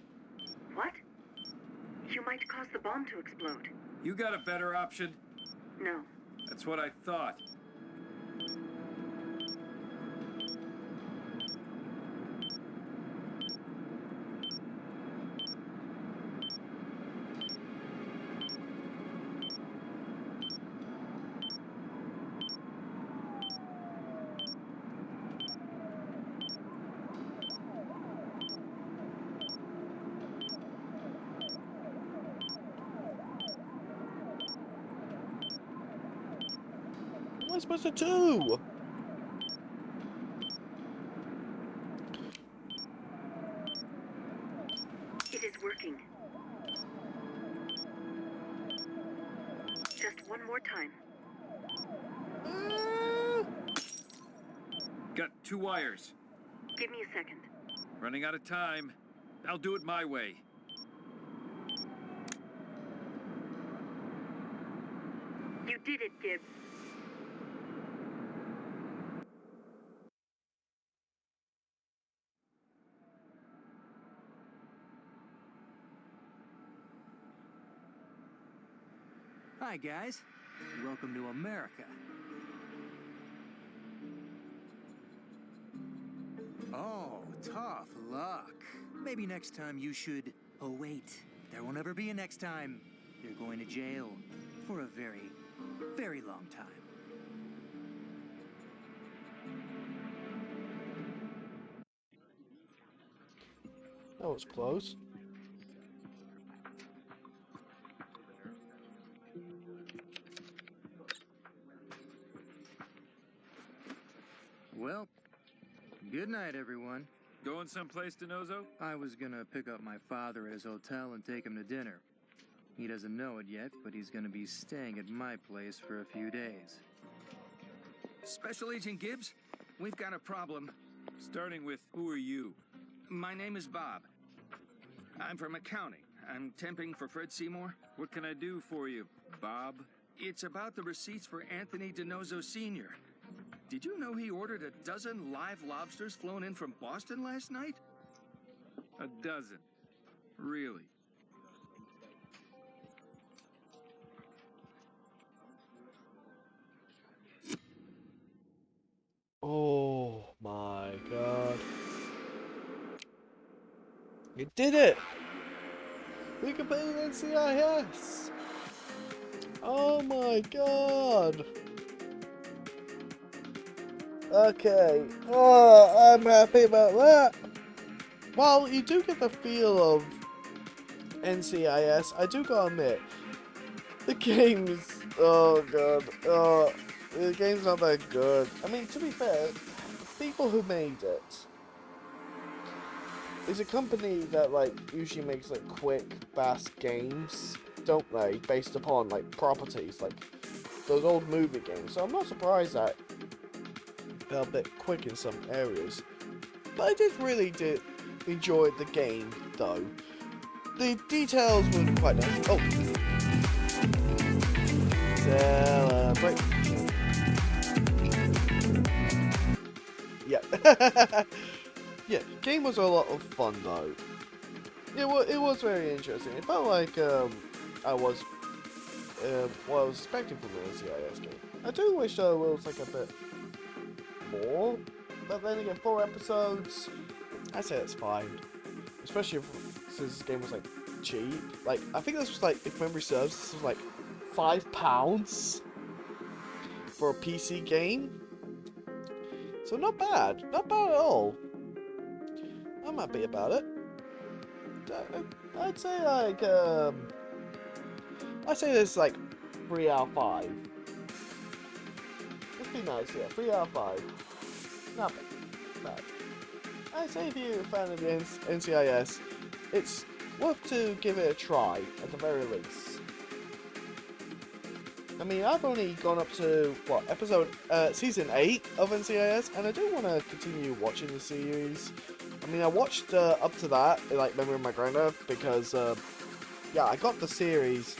What? You might cause the bomb to explode. You got a better option? No. That's what I thought. What am I supposed to do? It is working. Just one more time. Got 2 wires. Give me a second. Running out of time. I'll do it my way. You did it, Gibbs. Hi, guys. Welcome to America. Oh, tough luck. Maybe next time you should... Oh, wait. There will never be a next time. You're going to jail for a very, very long time. That was close. Well, good night, everyone. Going someplace, DeNozo? I was gonna pick up my father at his hotel and take him to dinner. He doesn't know it yet, but he's gonna be staying at my place for a few days. Special Agent Gibbs, we've got a problem. Starting with, who are you? My name is Bob. I'm from accounting. I'm temping for Fred Seymour. What can I do for you, Bob? It's about the receipts for Anthony DeNozo Sr. Did you know he ordered 12 live lobsters flown in from Boston last night? 12? Really? Oh my god. You did it! We completed NCIS! Oh my god! Okay. Oh, I'm happy about that! Well, you do get the feel of NCIS, I do gotta admit. The game's... oh god. Oh, the game's not that good. I mean, to be fair, the people who made it is a company that, like, usually makes, like, quick, fast games, don't they? Based upon, like, properties, like those old movie games. So I'm not surprised that they're a bit quick in some areas. But I really did enjoy the game, though. The details were quite nice. Oh! Celebrate. Yeah. Yeah, game was a lot of fun though. It was very interesting. It felt like I was what I was expecting from the NCIS game. I do wish there was like a bit more, but then again, 4 episodes, I'd say that's fine. Especially since this game was like cheap. Like I think this was like, if memory serves, this was like £5 for a PC game. So not bad at all. I'm happy about it. I'd say like I'd say this like 3 out of 5. Let's be nice, yeah, 3 out of 5. Not bad. I say if you're a fan of the NCIS, it's worth to give it a try, at the very least. I mean, I've only gone up to, what, season 8 of NCIS, and I do want to continue watching the series. I mean, I watched up to that, like, Memory of My Granddad, because, yeah, I got the series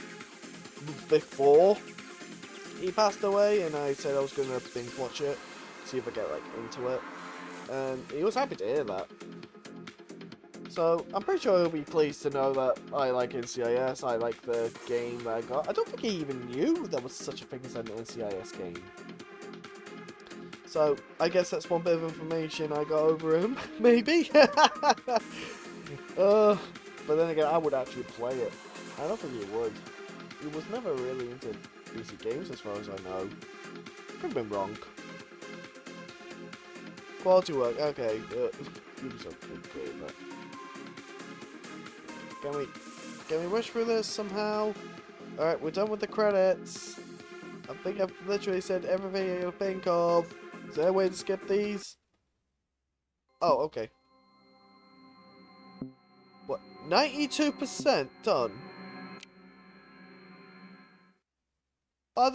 before he passed away, and I said I was going to binge watch it, see if I get, like, into it. And he was happy to hear that. So, I'm pretty sure he'll be pleased to know that I like NCIS, I like the game that I got. I don't think he even knew there was such a thing as an NCIS game. So, I guess that's one bit of information I got over him, maybe? But then again, I would actually play it. I don't think he would. He was never really into PC games as far as I know. Could have been wrong. Quality work, okay. Ubisoft could do that. Can we rush through this somehow? Alright, we're done with the credits. I think I've literally said everything I can think of. Is there a way to skip these? Oh, okay. What? 92% done? Oh,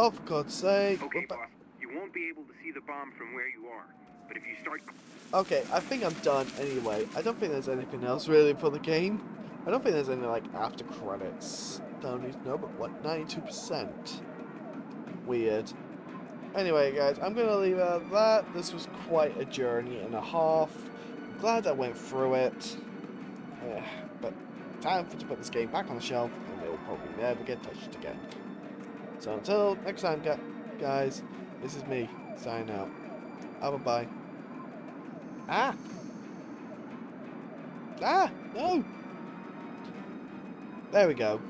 for God's sake. Okay, boss. You won't be able to see the bomb from where you are. But if you start... Okay, I think I'm done anyway. I don't think there's anything else really for the game. I don't think there's any, like, after credits. Don't need to know, but what? 92%? Weird. Anyway, guys, I'm going to leave it at that. This was quite a journey and a half. I'm glad I went through it. But time to put this game back on the shelf, and it will probably never get touched again. So until next time, guys, this is me, signing out. Bye-bye. Ah! Ah! No! There we go.